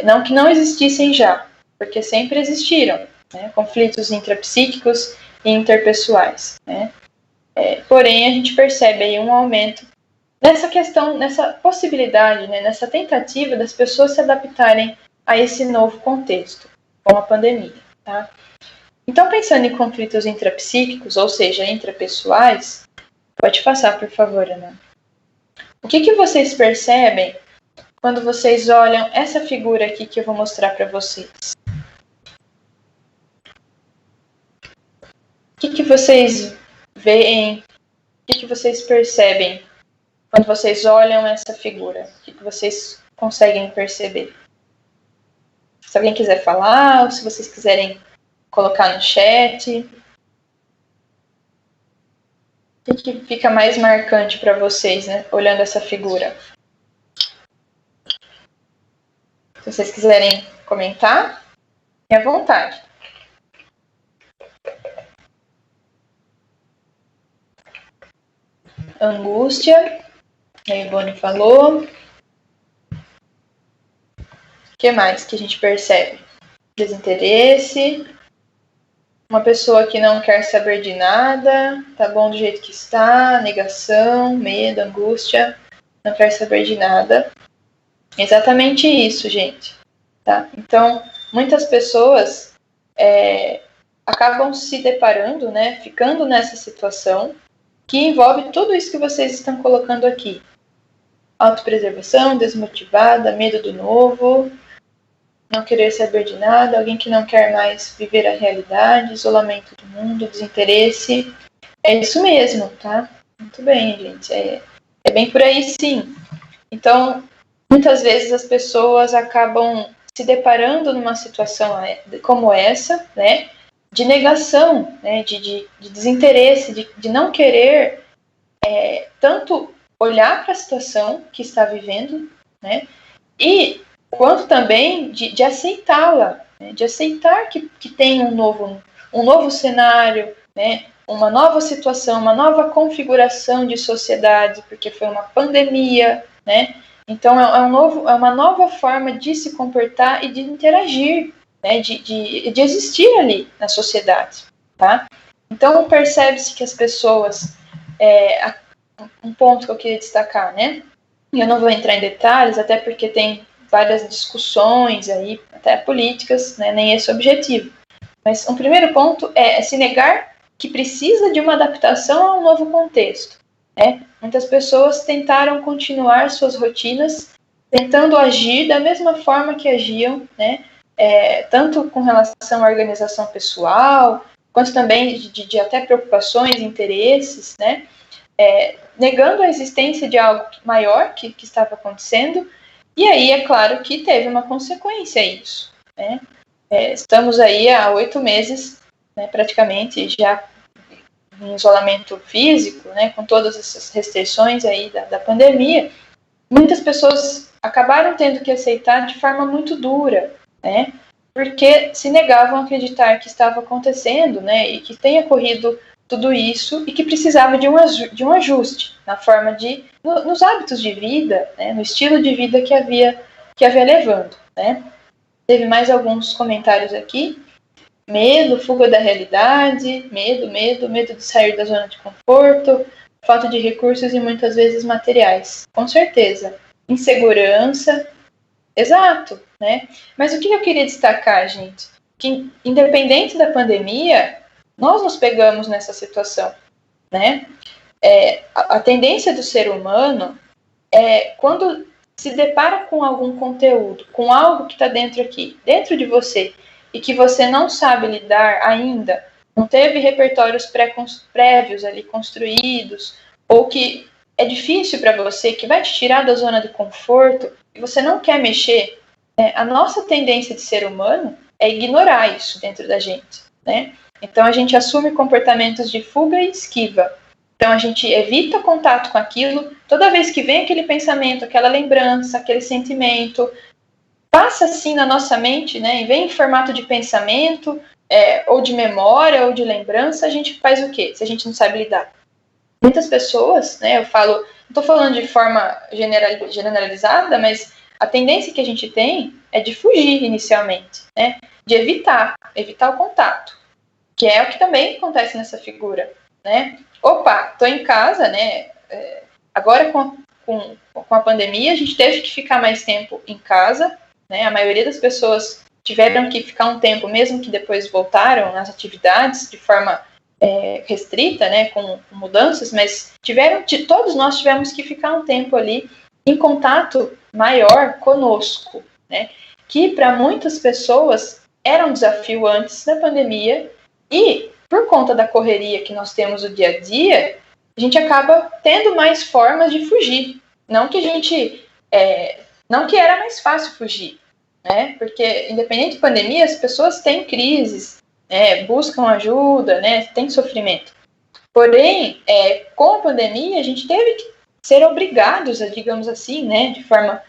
D: Não que não existissem já, porque sempre existiram, né, conflitos intrapsíquicos e interpessoais, né? Porém, a gente percebe aí um aumento nessa questão, nessa possibilidade, né, nessa tentativa das pessoas se adaptarem a esse novo contexto, com a pandemia, tá? Então, pensando em conflitos intrapsíquicos, ou seja, intrapessoais, pode passar, por favor, Ana. O que vocês percebem quando vocês olham essa figura aqui que eu vou mostrar para vocês? O que vocês veem? O que vocês percebem quando vocês olham essa figura? O que vocês conseguem perceber? Se alguém quiser falar, ou se vocês quiserem colocar no chat. O que fica mais marcante para vocês, né, olhando essa figura? Se vocês quiserem comentar, fiquem à vontade. Angústia, a Ivone falou. O que mais que a gente percebe? Desinteresse. Uma pessoa que não quer saber de nada, tá bom do jeito que está, negação, medo, angústia, não quer saber de nada. Exatamente isso, gente. Tá? Então, muitas pessoas acabam se deparando, né, ficando nessa situação que envolve tudo isso que vocês estão colocando aqui. Autopreservação, desmotivada, medo do novo, não querer saber de nada, alguém que não quer mais viver a realidade, isolamento do mundo, desinteresse. É isso mesmo, tá? Muito bem, gente. É bem por aí, sim. Então, muitas vezes as pessoas acabam se deparando numa situação como essa, né? De negação, né? De desinteresse, de não querer tanto olhar para a situação que está vivendo, né? E quanto também de aceitá-la, né? De aceitar que tem um novo cenário, né? Uma nova situação, uma nova configuração de sociedade, porque foi uma pandemia, né? Então é uma nova forma de se comportar e de interagir, né? De existir ali na sociedade, tá? Então percebe-se que as pessoas, um ponto que eu queria destacar, né? Eu não vou entrar em detalhes, até porque tem várias discussões aí, até políticas, né, nem esse é o objetivo. Mas um primeiro ponto é se negar que precisa de uma adaptação a um novo contexto, né? Muitas pessoas tentaram continuar suas rotinas, tentando agir da mesma forma que agiam, né? Tanto com relação à organização pessoal, quanto também de até preocupações, interesses, né? Negando a existência de algo maior que estava acontecendo. E aí, é claro que teve uma consequência isso, né? Estamos aí há 8 meses, né, praticamente, já em isolamento físico, né, com todas essas restrições aí da pandemia. Muitas pessoas acabaram tendo que aceitar de forma muito dura, né? Porque se negavam a acreditar que estava acontecendo, né, e que tenha ocorrido tudo isso e que precisava de um ajuste na forma nos hábitos de vida, né, no estilo de vida que havia levando, né. Teve mais alguns comentários aqui. Medo, fuga da realidade, medo de sair da zona de conforto, falta de recursos e muitas vezes materiais. Com certeza. Insegurança. Exato, né. Mas o que eu queria destacar, gente? Que independente da pandemia, nós nos pegamos nessa situação, né? A tendência do ser humano é quando se depara com algum conteúdo, com algo que está dentro de você, e que você não sabe lidar ainda, não teve repertórios prévios ali construídos, ou que é difícil para você, que vai te tirar da zona de conforto, e você não quer mexer, a nossa tendência de ser humano é ignorar isso dentro da gente, né? Então, a gente assume comportamentos de fuga e esquiva. Então, a gente evita contato com aquilo. Toda vez que vem aquele pensamento, aquela lembrança, aquele sentimento, passa assim na nossa mente, né? E vem em formato de pensamento, ou de memória, ou de lembrança, a gente faz o quê? Se a gente não sabe lidar. Muitas pessoas, né? Eu falo, não estou falando de forma generalizada, mas a tendência que a gente tem é de fugir inicialmente, né? De evitar o contato, que é o que também acontece nessa figura, né? Opa, estou em casa, né? Agora com a pandemia, a gente teve que ficar mais tempo em casa, né? A maioria das pessoas tiveram que ficar um tempo, mesmo que depois voltaram nas atividades de forma restrita, né? Com mudanças, mas todos nós tivemos que ficar um tempo ali em contato maior conosco, né? Que para muitas pessoas era um desafio antes da pandemia e por conta da correria que nós temos no dia a dia, a gente acaba tendo mais formas de fugir. Não que não que era mais fácil fugir, né? Porque independente de pandemia, as pessoas têm crises, né? Buscam ajuda, né? Tem sofrimento. Porém, com a pandemia, a gente teve que ser obrigados, digamos assim, né? De forma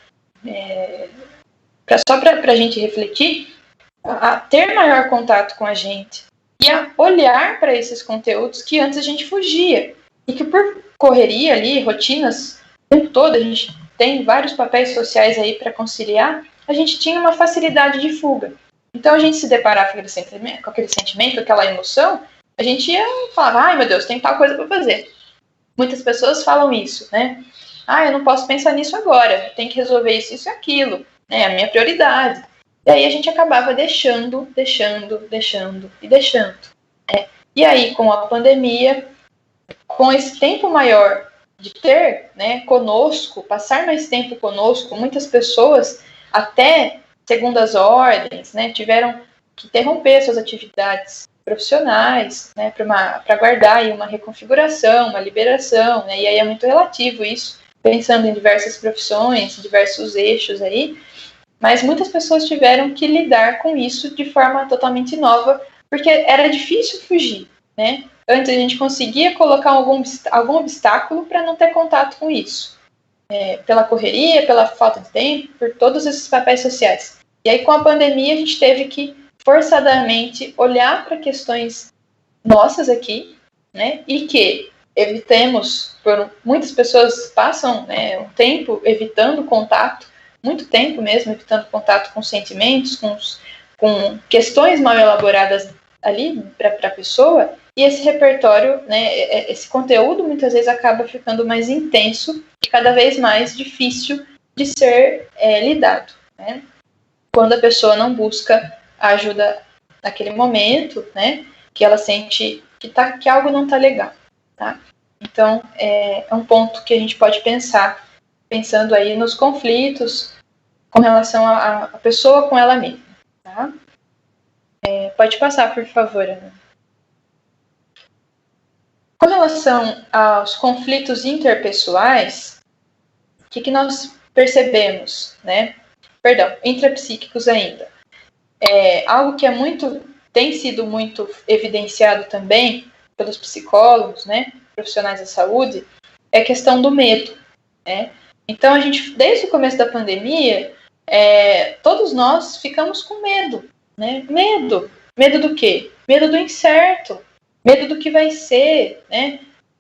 D: só para a gente refletir, a ter maior contato com a gente e a olhar para esses conteúdos que antes a gente fugia. E que por correria ali, rotinas, o tempo todo, a gente tem vários papéis sociais aí para conciliar, a gente tinha uma facilidade de fuga. Então, a gente se deparar com aquele sentimento, aquela emoção, a gente ia falar, ai meu Deus, tem tal coisa para fazer. Muitas pessoas falam isso, né? Eu não posso pensar nisso agora, tem que resolver isso e aquilo, né? É a minha prioridade. E aí a gente acabava deixando. E aí, com a pandemia, com esse tempo maior de ter, né, conosco, passar mais tempo conosco, muitas pessoas, até segundas ordens, né, tiveram que interromper suas atividades profissionais, né, para aguardar aí uma reconfiguração, uma liberação, né, e aí é muito relativo isso, pensando em diversas profissões, diversos eixos aí, mas muitas pessoas tiveram que lidar com isso de forma totalmente nova, porque era difícil fugir, né? Antes a gente conseguia colocar algum obstáculo para não ter contato com isso. Pela correria, pela falta de tempo, por todos esses papéis sociais. E aí com a pandemia a gente teve que forçadamente olhar para questões nossas aqui, né? E que evitemos, muitas pessoas passam, né, um tempo evitando contato, muito tempo mesmo, evitando contato com sentimentos, com questões mal elaboradas ali para a pessoa, e esse repertório, né, esse conteúdo muitas vezes acaba ficando mais intenso e cada vez mais difícil de ser lidado, né? Quando a pessoa não busca a ajuda naquele momento, né, que ela sente que algo não está legal, tá? Então, é um ponto que a gente pode pensar, pensando aí nos conflitos com relação à pessoa com ela mesma, tá? Pode passar, por favor, Ana. Com relação aos conflitos interpessoais, o que nós percebemos, né? Perdão, intrapsíquicos ainda. Algo que tem sido muito evidenciado também pelos psicólogos, né, profissionais da saúde, é a questão do medo, né? Então, a gente, desde o começo da pandemia, todos nós ficamos com medo, né? Medo do quê? Medo do incerto, medo do que vai ser, né?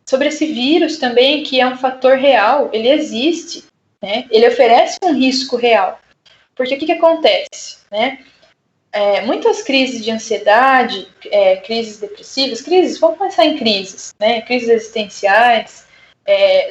D: Sobre esse vírus também, que é um fator real, ele existe, né? Ele oferece um risco real. Porque o que acontece, né? Muitas crises de ansiedade, crises depressivas, vamos pensar em crises, né? Crises existenciais,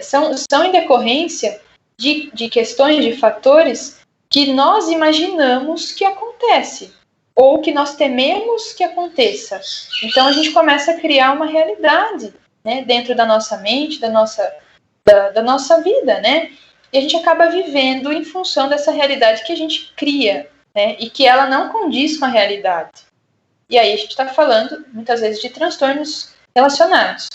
D: são em decorrência de questões, de fatores que nós imaginamos que acontece, ou que nós tememos que aconteça. Então a gente começa a criar uma realidade, né, dentro da nossa mente, da nossa vida, né? E a gente acaba vivendo em função dessa realidade que a gente cria, né, e que ela não condiz com a realidade. E aí a gente está falando, muitas vezes, de transtornos relacionados.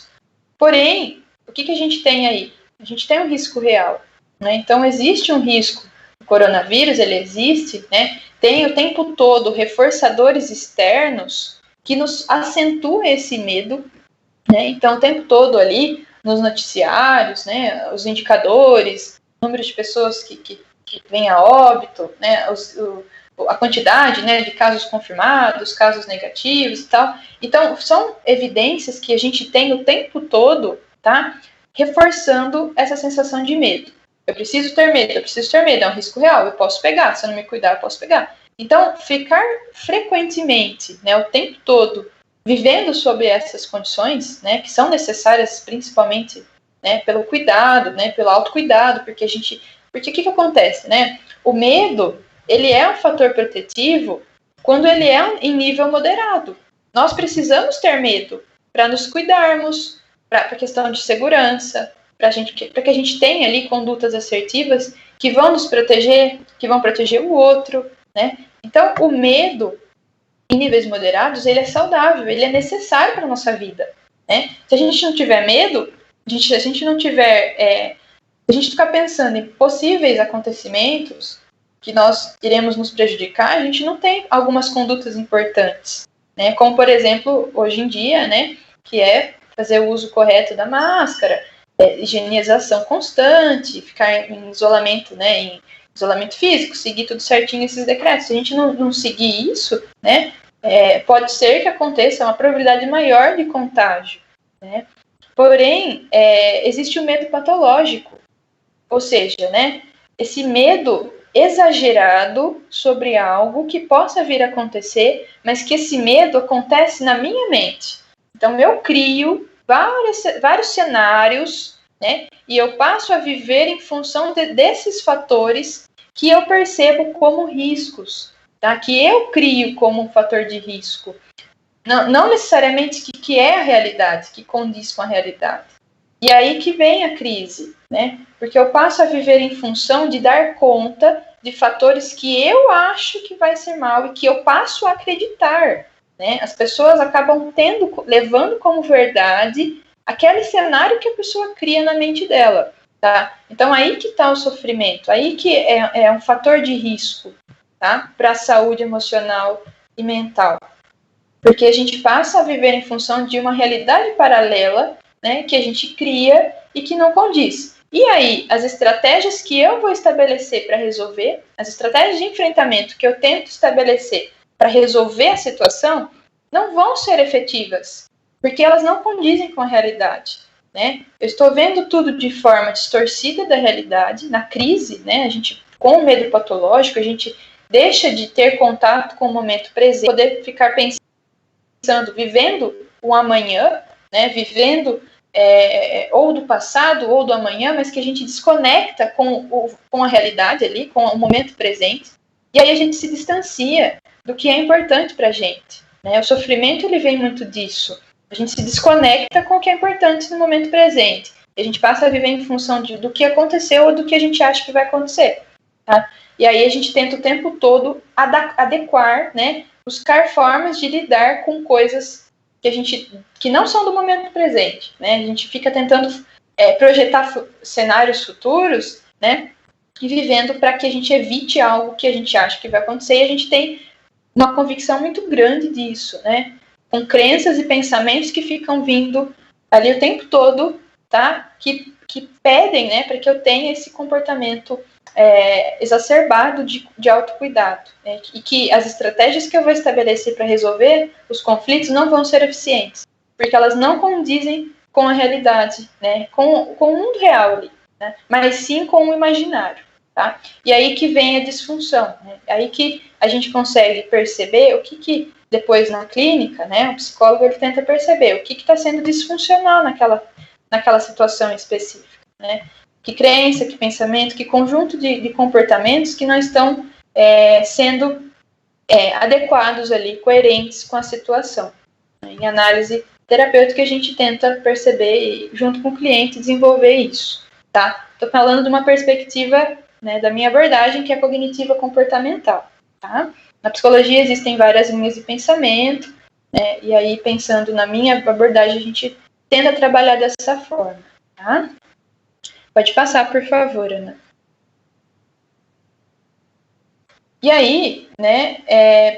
D: Porém, o que a gente tem aí? A gente tem um risco real, né? Então, existe um risco. O coronavírus, ele existe, né? Tem o tempo todo reforçadores externos que nos acentua esse medo, né? Então, o tempo todo ali, nos noticiários, né, os indicadores, o número de pessoas que vêm a óbito, né, a quantidade, né, de casos confirmados, casos negativos e tal. Então, são evidências que a gente tem o tempo todo, tá? Reforçando essa sensação de medo. Eu preciso ter medo, é um risco real, eu posso pegar, se eu não me cuidar, eu posso pegar. Então, ficar frequentemente, né, o tempo todo, vivendo sob essas condições, né, que são necessárias principalmente, né, pelo cuidado, né, pelo autocuidado, porque o que acontece, né? O medo, ele é um fator protetivo quando ele é em nível moderado. Nós precisamos ter medo para nos cuidarmos, para a questão de segurança, para que a gente tenha ali condutas assertivas que vão nos proteger, que vão proteger o outro, né? Então, o medo, em níveis moderados, ele é saudável, ele é necessário para a nossa vida, né? Se a gente não tiver medo, se a gente não tiver... se a gente ficar pensando em possíveis acontecimentos que nós iremos nos prejudicar, a gente não tem algumas condutas importantes, né? Como, por exemplo, hoje em dia, né, que é fazer o uso correto da máscara, higienização constante, ficar em isolamento, né, em isolamento físico, seguir tudo certinho esses decretos. Se a gente não seguir isso, né, pode ser que aconteça uma probabilidade maior de contágio, né? Porém, existe o medo patológico, ou seja, né, esse medo exagerado sobre algo que possa vir a acontecer, mas que esse medo acontece na minha mente. Então, eu crio vários cenários, né, e eu passo a viver em função desses fatores que eu percebo como riscos, tá? Que eu crio como um fator de risco. Não necessariamente que é a realidade, que condiz com a realidade. E aí que vem a crise, né? Porque eu passo a viver em função de dar conta de fatores que eu acho que vai ser mal e que eu passo a acreditar, né? As pessoas acabam levando como verdade aquele cenário que a pessoa cria na mente dela, tá? Então aí que está o sofrimento, aí que é um fator de risco, tá? Para a saúde emocional e mental. Porque a gente passa a viver em função de uma realidade paralela, né, que a gente cria e que não condiz. E aí, as estratégias que eu vou estabelecer para resolver, as estratégias de enfrentamento que eu tento estabelecer para resolver a situação, não vão ser efetivas, porque elas não condizem com a realidade, né? Eu estou vendo tudo de forma distorcida da realidade, na crise, né? A gente, com o medo patológico, a gente deixa de ter contato com o momento presente, poder ficar pensando, vivendo o amanhã, né? Vivendo ou do passado ou do amanhã, mas que a gente desconecta com a realidade ali, com o momento presente, e aí a gente se distancia do que é importante para a gente, né? O sofrimento, ele vem muito disso. A gente se desconecta com o que é importante no momento presente. E a gente passa a viver em função do que aconteceu ou do que a gente acha que vai acontecer, tá? E aí a gente tenta o tempo todo adequar, né? Buscar formas de lidar com coisas que não são do momento presente, né? A gente fica tentando projetar cenários futuros, né? E vivendo para que a gente evite algo que a gente acha que vai acontecer, e a gente tem uma convicção muito grande disso, né? Com crenças e pensamentos que ficam vindo ali o tempo todo, tá? Que pedem, né, para que eu tenha esse comportamento exacerbado de autocuidado, né? E que as estratégias que eu vou estabelecer para resolver os conflitos não vão ser eficientes, porque elas não condizem com a realidade, né? Com o mundo real ali, né? Mas sim com o imaginário, tá? E aí que vem a disfunção, né? Aí que a gente consegue perceber o que depois na clínica, né, o psicólogo, ele tenta perceber o que está sendo disfuncional naquela situação específica, né? Que crença, que pensamento, que conjunto de comportamentos que não estão sendo adequados ali, coerentes com a situação. Em análise terapêutica, a gente tenta perceber e, junto com o cliente, desenvolver isso, tá? Estou falando de uma perspectiva, né, da minha abordagem, que é cognitiva comportamental, tá? Na psicologia existem várias linhas de pensamento, né, e aí, pensando na minha abordagem, a gente tenta trabalhar dessa forma, tá? Pode passar, por favor, Ana. E aí, né,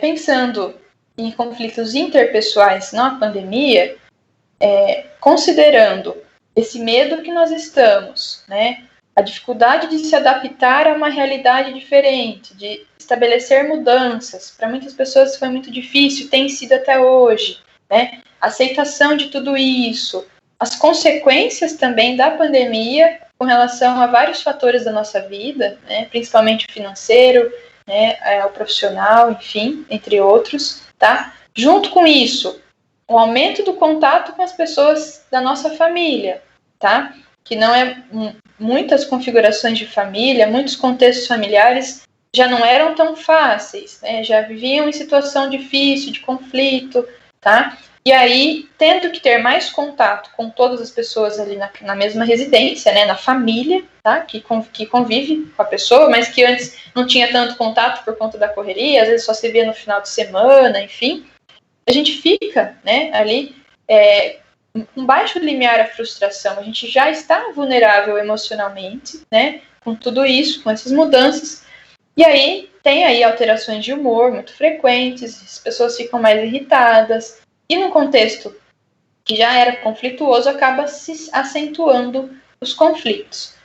D: pensando em conflitos interpessoais na pandemia, considerando esse medo que nós estamos, né, a dificuldade de se adaptar a uma realidade diferente, de estabelecer mudanças, para muitas pessoas foi muito difícil, tem sido até hoje, né, aceitação de tudo isso, as consequências também da pandemia com relação a vários fatores da nossa vida, né, principalmente o financeiro, né, o profissional, enfim, entre outros, tá? Junto com isso, o aumento do contato com as pessoas da nossa família, tá? Que não é muitas configurações de família, muitos contextos familiares já não eram tão fáceis, né? Já viviam em situação difícil, de conflito, tá? E aí, tendo que ter mais contato com todas as pessoas ali na mesma residência, né, na família, tá, que convive com a pessoa, mas que antes não tinha tanto contato por conta da correria, às vezes só se via no final de semana, enfim, a gente fica, né, ali com baixo limiar à frustração, a gente já está vulnerável emocionalmente, né, com tudo isso, com essas mudanças, e aí tem aí alterações de humor muito frequentes, as pessoas ficam mais irritadas, e num contexto que já era conflituoso, acaba se acentuando os conflitos.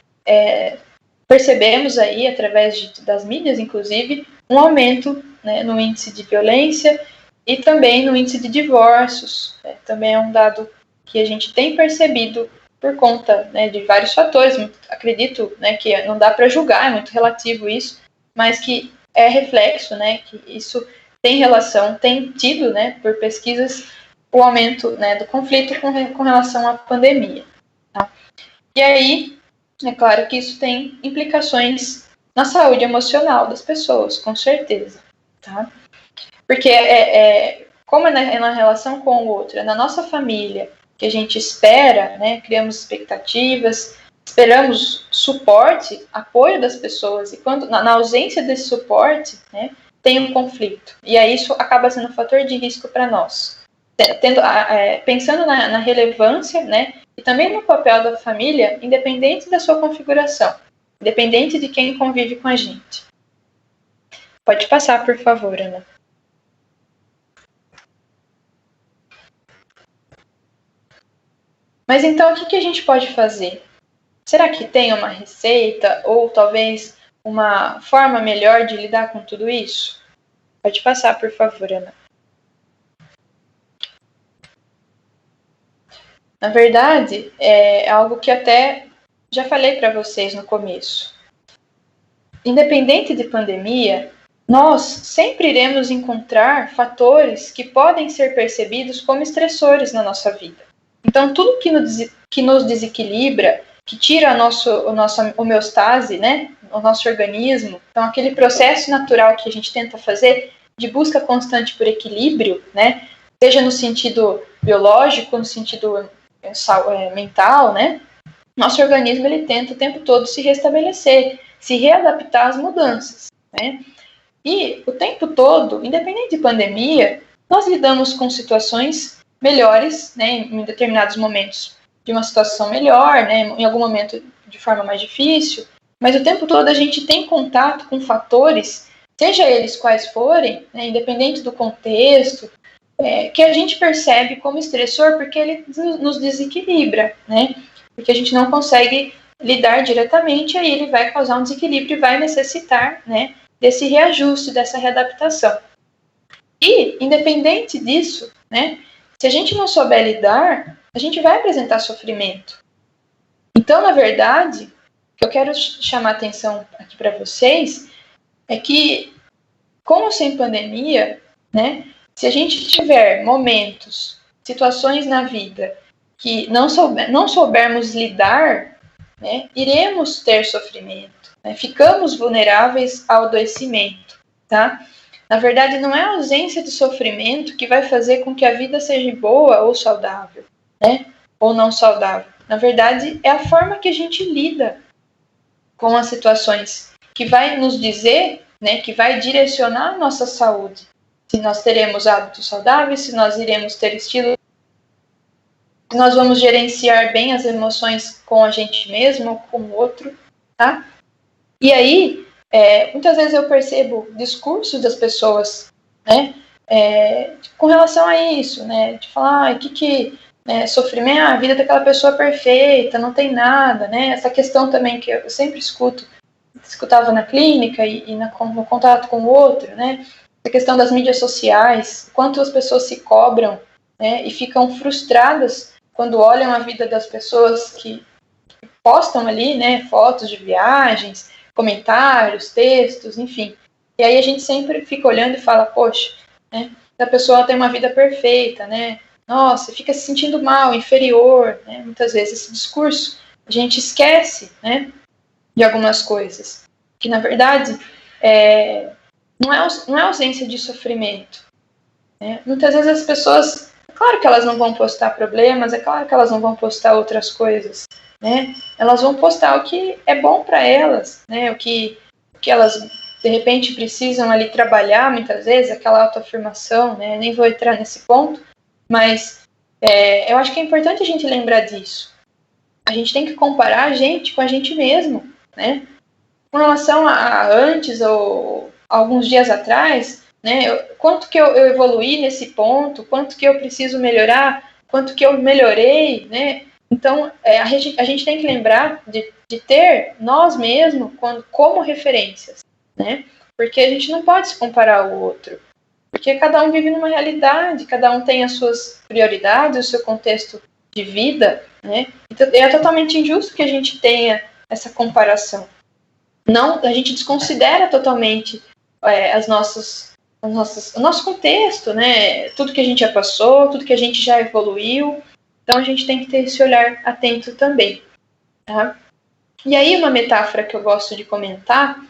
D: Percebemos aí, através das mídias, inclusive, um aumento, né, no índice de violência e também no índice de divórcios. Também é um dado que a gente tem percebido por conta, né, de vários fatores. Acredito, né, que não dá para julgar, é muito relativo isso, mas que é reflexo, né, que isso tem relação, tem tido, né, por pesquisas, o aumento, né, do conflito com relação à pandemia. Tá? E aí, é claro que isso tem implicações na saúde emocional das pessoas, com certeza. Tá? Porque como é na relação com o outro, é na nossa família que a gente espera, né, criamos expectativas, esperamos suporte, apoio das pessoas, e quando na ausência desse suporte, né, tem um conflito. E aí isso acaba sendo um fator de risco para nós. Pensando na relevância, né, e também no papel da família, independente da sua configuração, independente de quem convive com a gente. Pode passar, por favor, Ana. Mas então, o que a gente pode fazer? Será que tem uma receita ou talvez uma forma melhor de lidar com tudo isso? Pode passar, por favor, Ana. Na verdade, é algo que até já falei para vocês no começo. Independente de pandemia, nós sempre iremos encontrar fatores que podem ser percebidos como estressores na nossa vida. Então, tudo que nos desequilibra, que tira a nossa homeostase, né, o nosso organismo, então aquele processo natural que a gente tenta fazer de busca constante por equilíbrio, né, seja no sentido biológico, no sentido mental, né, nosso organismo ele tenta o tempo todo se restabelecer, se readaptar às mudanças, né, e o tempo todo, independente de pandemia, nós lidamos com situações melhores, né, em determinados momentos de uma situação melhor, né, em algum momento de forma mais difícil, mas o tempo todo a gente tem contato com fatores, seja eles quais forem, né, independente do contexto, que a gente percebe como estressor porque ele nos desequilibra, né, porque a gente não consegue lidar diretamente, aí ele vai causar um desequilíbrio e vai necessitar, né, desse reajuste, dessa readaptação. E, independente disso, né, se a gente não souber lidar, a gente vai apresentar sofrimento. Então, na verdade, o que eu quero chamar a atenção aqui para vocês é que, com ou sem pandemia, né, se a gente tiver momentos, situações na vida que não soubermos lidar, né, iremos ter sofrimento, né, ficamos vulneráveis ao adoecimento, tá? Na verdade, não é a ausência de sofrimento que vai fazer com que a vida seja boa ou saudável, né? Ou não saudável. Na verdade, é a forma que a gente lida com as situações que vai nos dizer, né, que vai direcionar a nossa saúde. Se nós teremos hábitos saudáveis, se nós iremos ter estilo, se nós vamos gerenciar bem as emoções com a gente mesmo ou com o outro, tá? E aí, muitas vezes eu percebo discursos das pessoas, né, com relação a isso, né? De falar, sofrimento, a vida daquela pessoa perfeita, não tem nada, né? Essa questão também que eu sempre escutava na clínica e no contato com o outro, né? A questão das mídias sociais, quanto as pessoas se cobram, né? E ficam frustradas quando olham a vida das pessoas que postam ali, né? Fotos de viagens, comentários, textos, enfim. E aí a gente sempre fica olhando e fala, poxa, né? A pessoa tem uma vida perfeita, né? Nossa, fica se sentindo mal, inferior, né? Muitas vezes esse discurso a gente esquece, né? De algumas coisas, que na verdade não é ausência de sofrimento, né? Muitas vezes as pessoas, é claro que elas não vão postar problemas, é claro que elas não vão postar outras coisas, né? Elas vão postar o que é bom para elas, né? O que elas de repente precisam ali trabalhar, muitas vezes, aquela autoafirmação, né? Nem vou entrar nesse ponto, mas eu acho que é importante a gente lembrar disso. A gente tem que comparar a gente com a gente mesmo, né? Com relação a antes ou alguns dias atrás, né? Quanto que eu evoluí nesse ponto, quanto que eu preciso melhorar, quanto que eu melhorei, né? Então, a gente tem que lembrar de ter nós mesmos como referências, né? Porque a gente não pode se comparar ao outro. Porque cada um vive numa realidade, cada um tem as suas prioridades, o seu contexto de vida, né? Então, é totalmente injusto que a gente tenha essa comparação. Não, a gente desconsidera totalmente o nosso contexto, né? Tudo que a gente já passou, tudo que a gente já evoluiu. Então a gente tem que ter esse olhar atento também, tá? E aí uma metáfora que eu gosto de comentar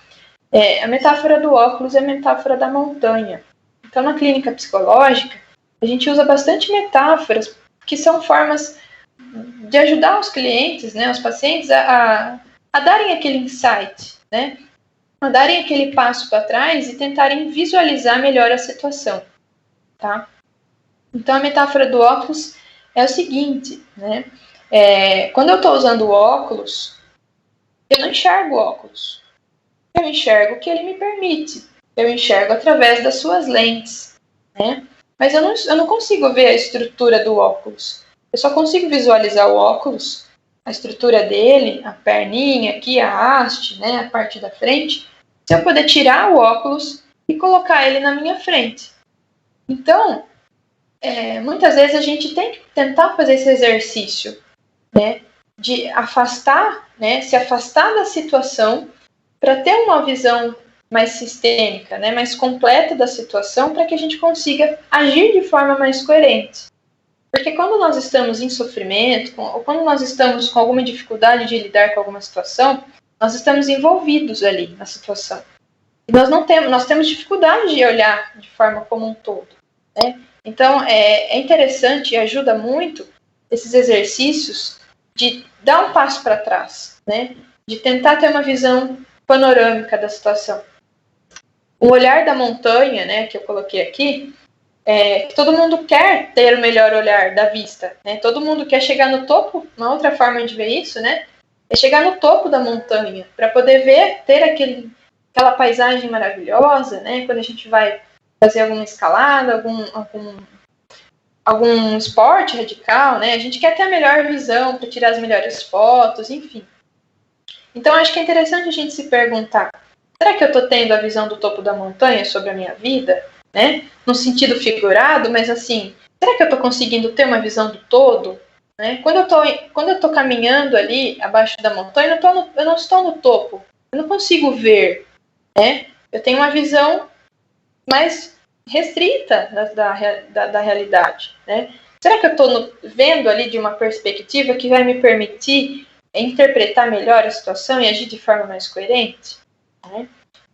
D: a metáfora do óculos e a metáfora da montanha. Então na clínica psicológica a gente usa bastante metáforas que são formas de ajudar os clientes, né, os pacientes a darem aquele insight, né, a darem aquele passo para trás e tentarem visualizar melhor a situação, tá? Então a metáfora do óculos é o seguinte, né? Quando eu estou usando o óculos, eu não enxergo o óculos. Eu enxergo o que ele me permite. Eu enxergo através das suas lentes, né? Mas eu não consigo ver a estrutura do óculos. Eu só consigo visualizar o óculos, a estrutura dele, a perninha aqui, a haste, né, a parte da frente, se eu poder tirar o óculos e colocar ele na minha frente. Então, muitas vezes a gente tem que tentar fazer esse exercício, né, de afastar, né, se afastar da situação para ter uma visão mais sistêmica, né, mais completa da situação, para que a gente consiga agir de forma mais coerente. Porque quando nós estamos em sofrimento, ou quando nós estamos com alguma dificuldade de lidar com alguma situação, nós estamos envolvidos ali na situação. E nós temos dificuldade de olhar de forma como um todo, né? Então, é interessante e ajuda muito esses exercícios de dar um passo para trás, né? De tentar ter uma visão panorâmica da situação. O olhar da montanha, né, que eu coloquei aqui, que todo mundo quer ter o melhor olhar da vista, né? Todo mundo quer chegar no topo. Uma outra forma de ver isso, né, é chegar no topo da montanha para poder ter aquela paisagem maravilhosa, né? Quando a gente vai fazer alguma escalada, algum esporte radical, né? A gente quer ter a melhor visão para tirar as melhores fotos, enfim. Então acho que é interessante a gente se perguntar: será que eu estou tendo a visão do topo da montanha sobre a minha vida? Né? No sentido figurado, mas assim, será que eu estou conseguindo ter uma visão do todo? Né? Quando eu estou caminhando ali abaixo da montanha, eu não estou no topo, eu não consigo ver, né? Eu tenho uma visão mais restrita da realidade, né? Será que eu estou vendo ali de uma perspectiva que vai me permitir interpretar melhor a situação e agir de forma mais coerente? Né?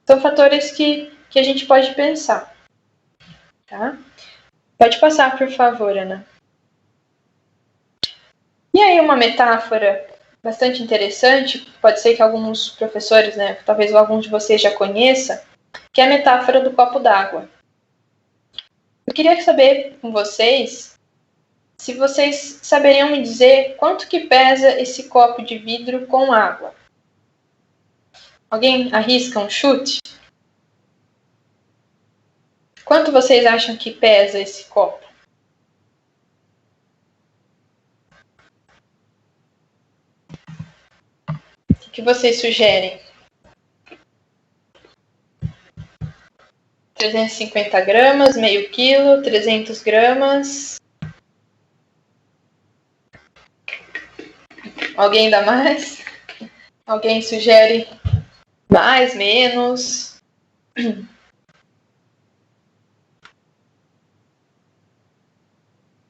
D: São fatores que a gente pode pensar. Tá? Pode passar, por favor, Ana. E aí uma metáfora bastante interessante, pode ser que alguns professores, né, talvez alguns de vocês já conheçam, que é a metáfora do copo d'água. Eu queria saber com vocês se vocês saberiam me dizer quanto que pesa esse copo de vidro com água. Alguém arrisca um chute? Quanto vocês acham que pesa esse copo? O que vocês sugerem? 350 gramas, meio quilo, 300 gramas. Alguém dá mais? Alguém sugere mais, menos?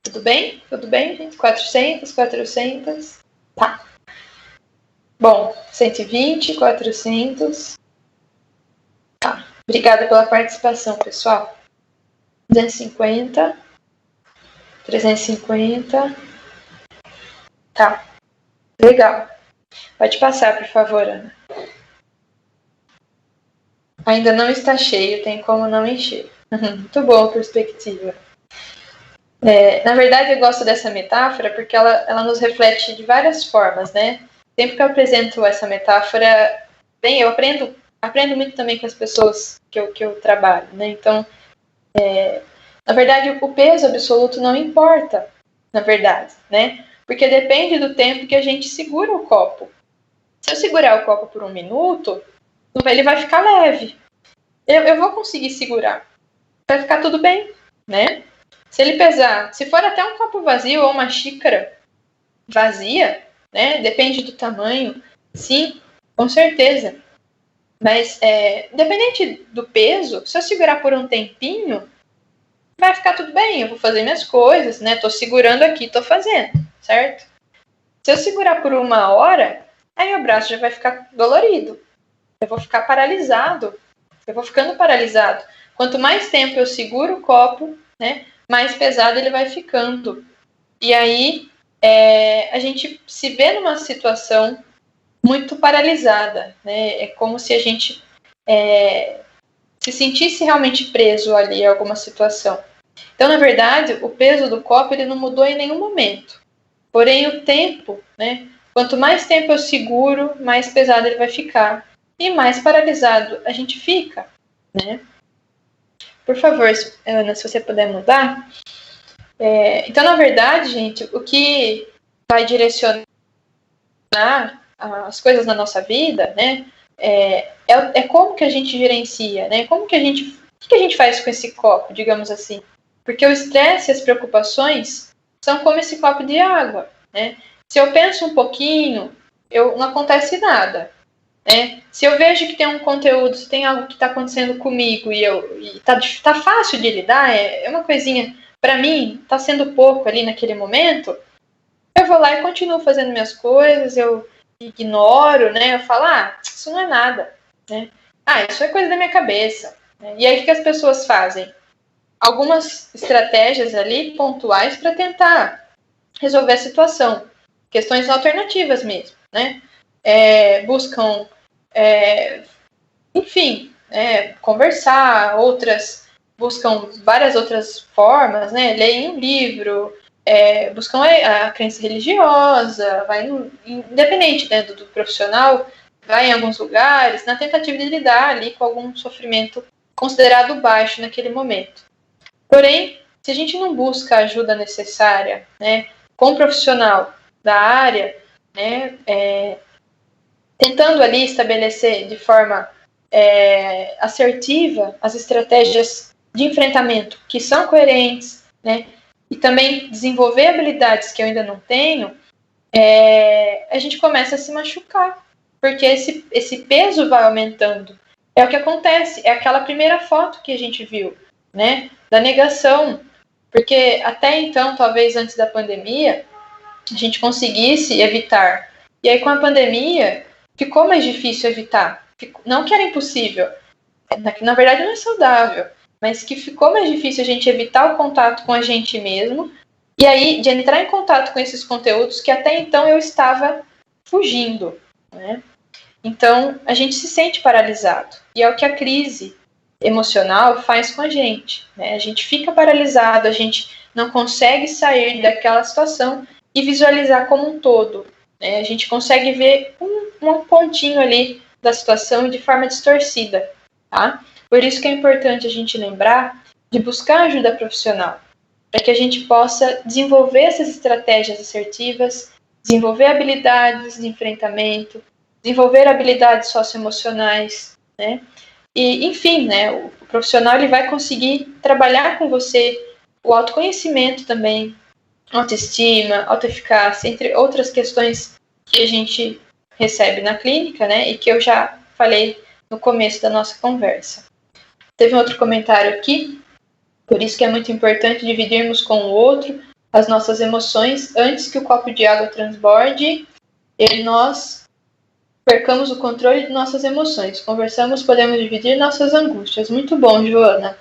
D: Tudo bem? Tudo bem, gente? 400? Tá. Bom, 120, 400. Tá. Obrigada pela participação, pessoal. 250. 350. Tá. Legal. Pode passar, por favor, Ana. Ainda não está cheio, tem como não encher. Muito bom a perspectiva. Na verdade, eu gosto dessa metáfora porque ela nos reflete de várias formas, né? Sempre que eu apresento essa metáfora, bem, eu aprendo muito também com as pessoas que eu trabalho, né? Então, na verdade, o peso absoluto não importa, na verdade, né? Porque depende do tempo que a gente segura o copo. Se eu segurar o copo por 1 minuto, ele vai ficar leve. Eu vou conseguir segurar. Vai ficar tudo bem, né? Se ele pesar, se for até um copo vazio ou uma xícara vazia, né? Depende do tamanho, sim, com certeza. Mas, independente do peso, se eu segurar por um tempinho, vai ficar tudo bem. Eu vou fazer minhas coisas, né? Tô segurando aqui, tô fazendo, certo? Se eu segurar por 1 hora, aí meu braço já vai ficar dolorido. Eu vou ficar paralisado. Eu vou ficando paralisado. Quanto mais tempo eu seguro o copo, né, mais pesado ele vai ficando. E aí a gente se vê numa situação muito paralisada, né? É como se a gente se sentisse realmente preso ali a alguma situação. Então, na verdade, o peso do copo ele não mudou em nenhum momento. Porém, o tempo, né? Quanto mais tempo eu seguro, mais pesado ele vai ficar. E mais paralisado a gente fica, né? Por favor, Ana, se você puder mudar. Então, na verdade, gente, o que vai direcionar as coisas na nossa vida, né? É como que a gente gerencia, né? O que a gente faz com esse copo, digamos assim. Porque o estresse e as preocupações são como esse copo de água, né? Se eu penso um pouquinho, não acontece nada. Né? Se eu vejo que tem um conteúdo, se tem algo que está acontecendo comigo e tá fácil de lidar, é uma coisinha, para mim, está sendo pouco ali naquele momento, eu vou lá e continuo fazendo minhas coisas, eu ignoro, né? Eu falo, isso não é nada, né? Isso é coisa da minha cabeça. Né? E aí o que as pessoas fazem? Algumas estratégias ali pontuais para tentar resolver a situação. Questões alternativas mesmo, né? Buscam, conversar, outras buscam várias outras formas, né? Leem um livro, buscam a crença religiosa, independente, né, do profissional, vai em alguns lugares, na tentativa de lidar ali com algum sofrimento considerado baixo naquele momento. Porém, se a gente não busca a ajuda necessária, né, com um profissional da área, né, tentando ali estabelecer de forma assertiva as estratégias de enfrentamento que são coerentes, né, e também desenvolver habilidades que eu ainda não tenho, a gente começa a se machucar, porque esse peso vai aumentando. É o que acontece, é aquela primeira foto que a gente viu, né, da negação, porque até então, talvez antes da pandemia, a gente conseguisse evitar. E aí com a pandemia, ficou mais difícil evitar. Não que era impossível, na verdade não é saudável, mas que ficou mais difícil a gente evitar o contato com a gente mesmo, e aí de entrar em contato com esses conteúdos que até então eu estava fugindo, né? Então, a gente se sente paralisado, e é o que a crise emocional faz com a gente, né? A gente fica paralisado, a gente não consegue sair daquela situação e visualizar como um todo, né? A gente consegue ver um pontinho ali da situação de forma distorcida, tá? Por isso que é importante a gente lembrar de buscar ajuda profissional, para que a gente possa desenvolver essas estratégias assertivas, desenvolver habilidades de enfrentamento, desenvolver habilidades socioemocionais, né? E, enfim, né, o profissional ele vai conseguir trabalhar com você o autoconhecimento também, autoestima, autoeficácia, entre outras questões que a gente recebe na clínica, né, e que eu já falei no começo da nossa conversa. Teve um outro comentário aqui, por isso que é muito importante dividirmos com o outro as nossas emoções antes que o copo de água transborde e nós percamos o controle de nossas emoções. Conversamos, podemos dividir nossas angústias. Muito bom, Joana.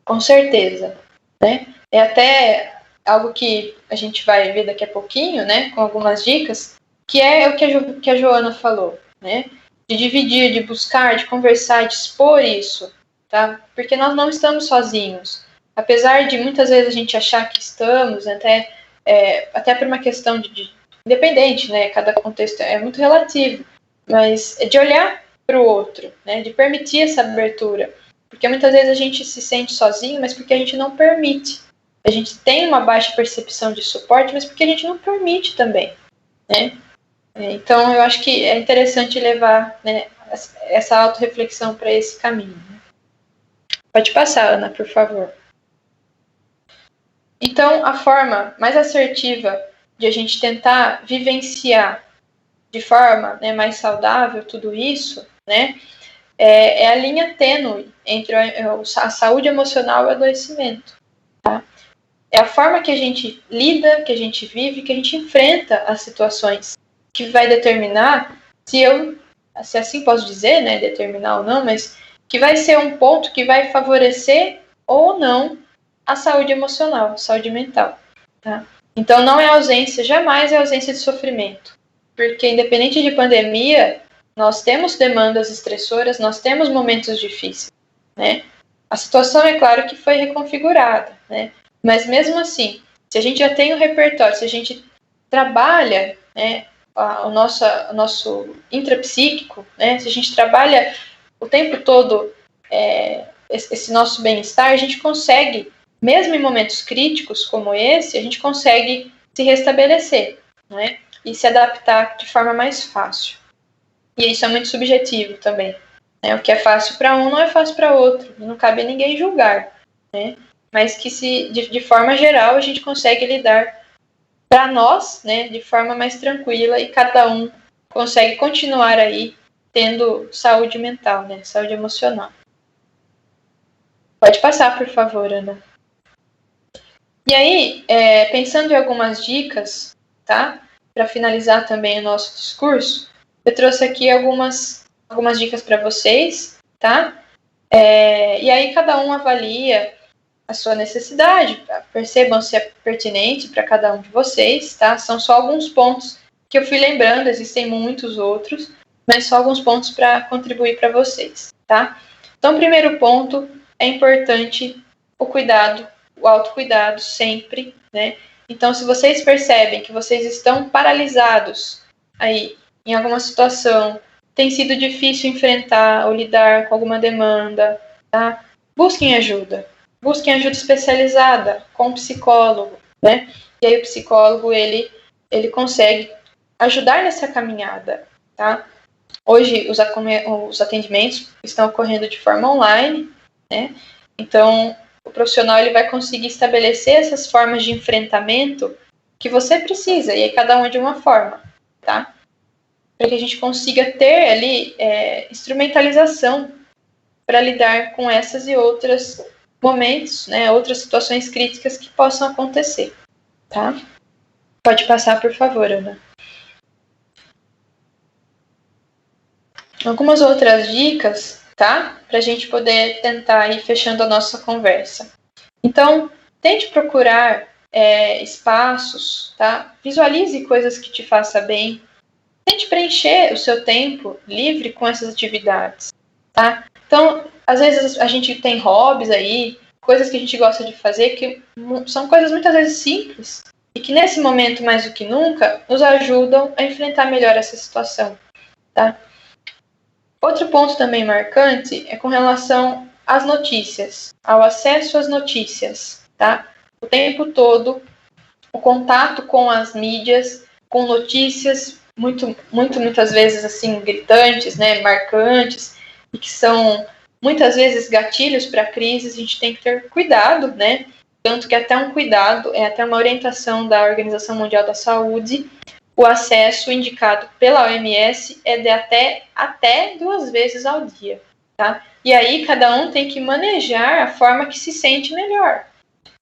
D: Com certeza. Né? É até algo que a gente vai ver daqui a pouquinho, né, com algumas dicas, que é o que a Joana falou, né? De dividir, de buscar, de conversar, de expor isso, tá? Porque nós não estamos sozinhos. Apesar de muitas vezes a gente achar que estamos, até por uma questão de independente, né? Cada contexto é muito relativo, mas é de olhar para o outro, né? De permitir essa abertura. Porque muitas vezes a gente se sente sozinho, mas porque a gente não permite. A gente tem uma baixa percepção de suporte, mas porque a gente não permite também, né? Então, eu acho que é interessante levar, né, essa autorreflexão para esse caminho. Pode passar, Ana, por favor. Então, a forma mais assertiva de a gente tentar vivenciar de forma, né, mais saudável tudo isso, né, é a linha tênue entre a saúde emocional e o adoecimento. Tá? É a forma que a gente lida, que a gente vive, que a gente enfrenta as situações, que vai determinar se assim posso dizer, né, determinar ou não, mas que vai ser um ponto que vai favorecer ou não a saúde emocional, saúde mental. Tá? Então, não é ausência, jamais é ausência de sofrimento, porque independente de pandemia, nós temos demandas estressoras, nós temos momentos difíceis, né? A situação, é claro, que foi reconfigurada, né? Mas mesmo assim, se a gente já tem um repertório, se a gente trabalha, né, o nosso intrapsíquico, né, se a gente trabalha o tempo todo esse nosso bem-estar, a gente consegue, mesmo em momentos críticos como esse, a gente consegue se restabelecer, né, e se adaptar de forma mais fácil. E isso é muito subjetivo também. Né? O que é fácil para um não é fácil para outro. Não cabe a ninguém julgar. Né? Mas que de forma geral a gente consegue lidar para nós, né, de forma mais tranquila e cada um consegue continuar aí tendo saúde mental, né, saúde emocional. Pode passar, por favor, Ana. E aí, pensando em algumas dicas, tá? Para finalizar também o nosso discurso, eu trouxe aqui algumas dicas para vocês, tá? E aí cada um avalia a sua necessidade, percebam se é pertinente para cada um de vocês, tá? São só alguns pontos que eu fui lembrando, existem muitos outros, mas só alguns pontos para contribuir para vocês, tá? Então, primeiro ponto, é importante o cuidado, o autocuidado sempre, né? Então, se vocês percebem que vocês estão paralisados aí em alguma situação, tem sido difícil enfrentar ou lidar com alguma demanda, tá? Busquem ajuda especializada com um psicólogo, né? E aí o psicólogo, ele consegue ajudar nessa caminhada, tá? Hoje os atendimentos estão ocorrendo de forma online, né? Então, o profissional ele vai conseguir estabelecer essas formas de enfrentamento que você precisa, e aí cada um de uma forma, tá? Para que a gente consiga ter ali instrumentalização para lidar com essas e outras momentos, né, outras situações críticas que possam acontecer, tá? Pode passar, por favor, Ana. Algumas outras dicas, tá? Para a gente poder tentar ir fechando a nossa conversa. Então, tente procurar espaços, tá? Visualize coisas que te façam bem. Tente preencher o seu tempo livre com essas atividades, tá? Então, às vezes a gente tem hobbies aí, coisas que a gente gosta de fazer, que são coisas muitas vezes simples, e que nesse momento, mais do que nunca, nos ajudam a enfrentar melhor essa situação, tá? Outro ponto também marcante é com relação às notícias, ao acesso às notícias, tá? O tempo todo, o contato com as mídias, com notícias muitas vezes assim gritantes, né, marcantes, e que são muitas vezes gatilhos para crises. A gente tem que ter cuidado, né? Tanto que até um cuidado, até uma orientação da Organização Mundial da Saúde, o acesso indicado pela OMS é de até 2 vezes ao dia, tá? E aí cada um tem que manejar a forma que se sente melhor.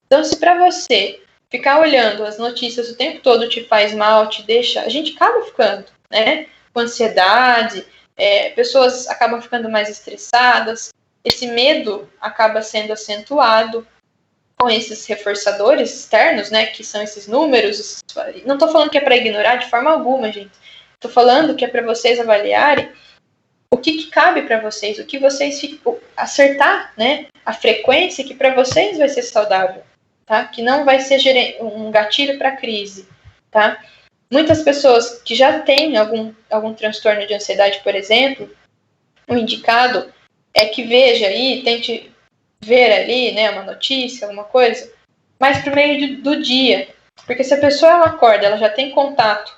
D: Então, se para você ficar olhando as notícias o tempo todo te faz mal, te deixa, a gente acaba ficando, né, com ansiedade, pessoas acabam ficando mais estressadas, esse medo acaba sendo acentuado com esses reforçadores externos, né, que são esses números. Não estou falando que é para ignorar de forma alguma, gente. Estou falando que é para vocês avaliarem o que cabe para vocês, o que vocês acertar, né, a frequência que para vocês vai ser saudável, tá? Que não vai ser um gatilho para crise, tá? Muitas pessoas que já têm algum transtorno de ansiedade, por exemplo, o indicado é que veja aí, tente ver ali, né, uma notícia, alguma coisa, mais pro meio do dia. Porque se a pessoa ela acorda, ela já tem contato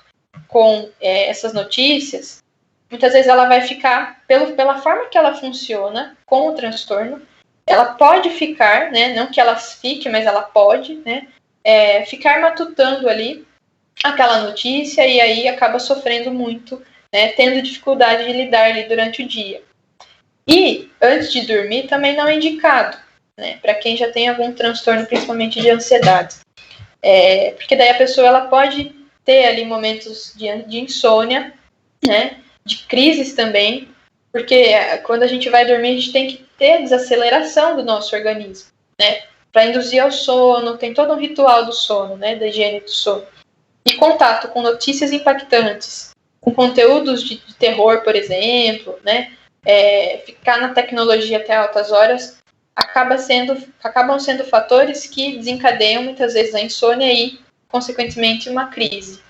D: com essas notícias, muitas vezes ela vai ficar, pela forma que ela funciona com o transtorno, ela pode ficar, né, não que ela fique, mas ela pode, né, ficar matutando ali aquela notícia e aí acaba sofrendo muito, né, tendo dificuldade de lidar ali durante o dia. E, antes de dormir, também não é indicado, né, para quem já tem algum transtorno, principalmente de ansiedade. Porque daí a pessoa ela pode ter ali momentos de insônia, né, de crises também, porque quando a gente vai dormir, a gente tem que ter desaceleração do nosso organismo, né, para induzir ao sono, tem todo um ritual do sono, né, da higiene do sono. E contato com notícias impactantes, com conteúdos de terror, por exemplo, né, ficar na tecnologia até altas horas, acabam sendo fatores que desencadeiam muitas vezes a insônia e, consequentemente, uma crise.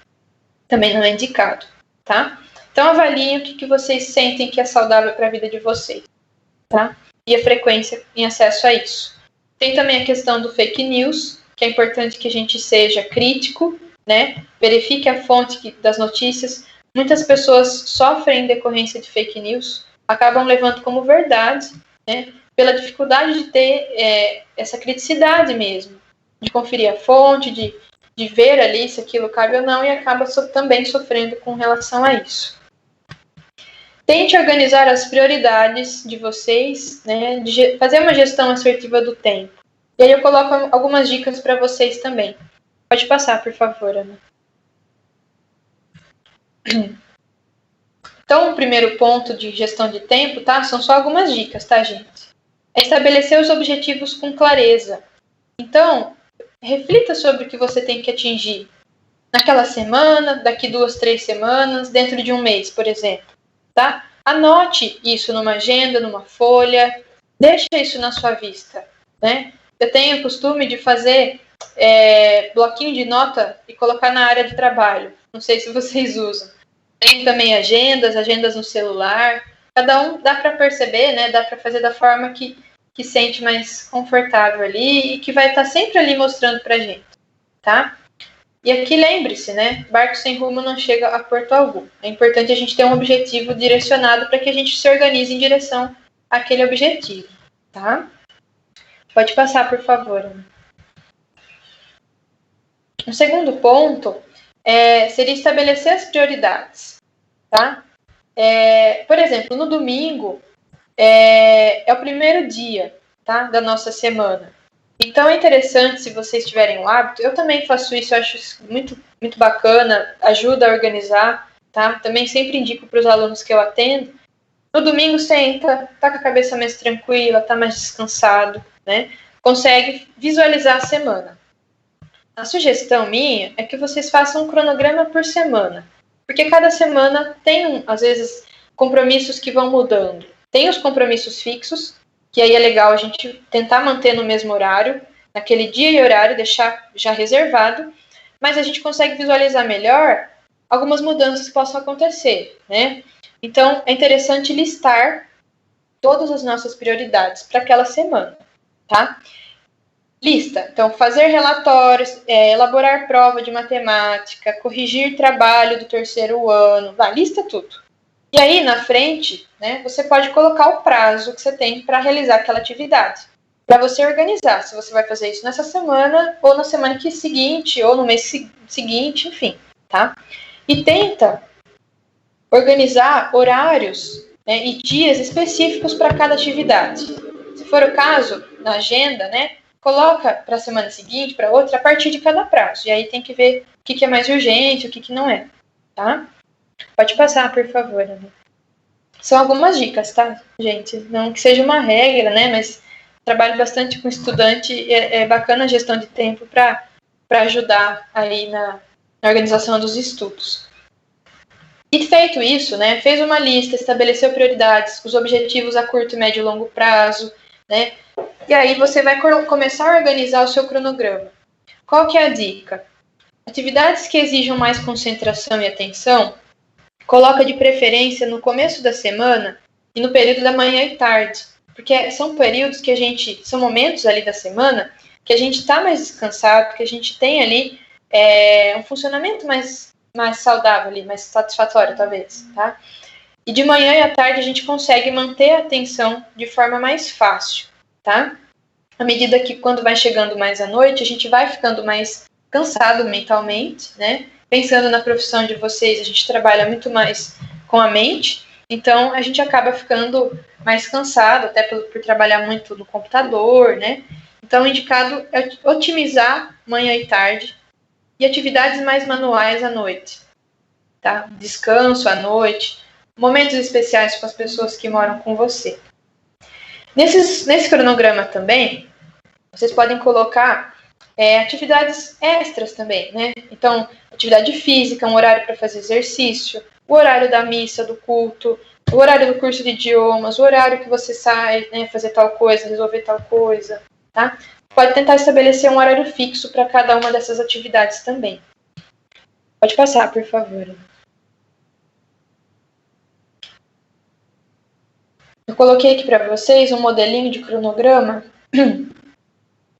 D: Também não é indicado, tá? Então, avaliem o que vocês sentem que é saudável para a vida de vocês, tá? E a frequência em acesso a isso. Tem também a questão do fake news, que é importante que a gente seja crítico, né? Verifique a fonte das notícias. Muitas pessoas sofrem em decorrência de fake news, acabam levando como verdade, né? Pela dificuldade de ter essa criticidade mesmo, de conferir a fonte, de ver ali se aquilo cabe ou não, e acaba também sofrendo com relação a isso. Tente organizar as prioridades de vocês, né, de fazer uma gestão assertiva do tempo. E aí eu coloco algumas dicas para vocês também. Pode passar, por favor, Ana. Então, o primeiro ponto de gestão de tempo, tá? São só algumas dicas, tá, gente? É estabelecer os objetivos com clareza. Então, reflita sobre o que você tem que atingir naquela semana, daqui 2, 3 semanas, dentro de um mês, por exemplo, tá? Anote isso numa agenda, numa folha, deixa isso na sua vista, né? Eu tenho o costume de fazer bloquinho de nota e colocar na área de trabalho. Não sei se vocês usam. Tem também agendas no celular. Cada um dá para perceber, né? Dá para fazer da forma que sente mais confortável ali e que vai estar sempre ali mostrando pra gente, tá? E aqui lembre-se, né? Barco sem rumo não chega a porto algum. É importante a gente ter um objetivo direcionado para que a gente se organize em direção àquele objetivo, tá? Pode passar, por favor, Ana. O segundo ponto seria estabelecer as prioridades, tá? Por exemplo, no domingo é o primeiro dia, tá, da nossa semana. Então é interessante, se vocês tiverem o hábito, eu também faço isso, eu acho isso muito, muito bacana, ajuda a organizar, tá? Também sempre indico para os alunos que eu atendo. No domingo senta, tá com a cabeça mais tranquila, tá mais descansado, né? Consegue visualizar a semana. A sugestão minha é que vocês façam um cronograma por semana, porque cada semana tem, às vezes, compromissos que vão mudando. Tem os compromissos fixos, que aí é legal a gente tentar manter no mesmo horário, naquele dia e horário, deixar já reservado, mas a gente consegue visualizar melhor algumas mudanças que possam acontecer, né? Então, é interessante listar todas as nossas prioridades para aquela semana, tá? Lista. Então, fazer relatórios, elaborar prova de matemática, corrigir trabalho do terceiro ano, lista tudo. E aí, na frente, né, você pode colocar o prazo que você tem para realizar aquela atividade. Para você organizar, se você vai fazer isso nessa semana, ou na semana seguinte, ou no mês seguinte, enfim, tá? E tenta organizar horários, né, e dias específicos para cada atividade. Se for o caso, na agenda, né, coloca para a semana seguinte, para outra, a partir de cada prazo. E aí tem que ver o que é mais urgente, o que não é, tá? Pode passar, por favor, Ana. São algumas dicas, tá, gente? Não que seja uma regra, né, mas trabalho bastante com estudante e é bacana a gestão de tempo para ajudar aí na organização dos estudos. E feito isso, né, fez uma lista, estabeleceu prioridades, os objetivos a curto, médio e longo prazo, né, e aí você vai começar a organizar o seu cronograma. Qual que é a dica? Atividades que exijam mais concentração e atenção, coloca de preferência no começo da semana e no período da manhã e tarde, porque são períodos que são momentos ali da semana que a gente está mais descansado, que a gente tem ali um funcionamento mais saudável ali, mais satisfatório talvez, tá? E de manhã e à tarde a gente consegue manter a atenção de forma mais fácil, tá? À medida que quando vai chegando mais à noite, a gente vai ficando mais cansado mentalmente, né? Pensando na profissão de vocês, a gente trabalha muito mais com a mente, então a gente acaba ficando mais cansado, até por trabalhar muito no computador, né? Então o indicado é otimizar manhã e tarde e atividades mais manuais à noite, tá? Descanso à noite, momentos especiais com as pessoas que moram com você. Nesse cronograma também, vocês podem colocar atividades extras também, né? Então, atividade física, um horário para fazer exercício, o horário da missa, do culto, o horário do curso de idiomas, o horário que você sai, né, fazer tal coisa, resolver tal coisa, tá? Pode tentar estabelecer um horário fixo para cada uma dessas atividades também. Pode passar, por favor. Eu coloquei aqui para vocês um modelinho de cronograma.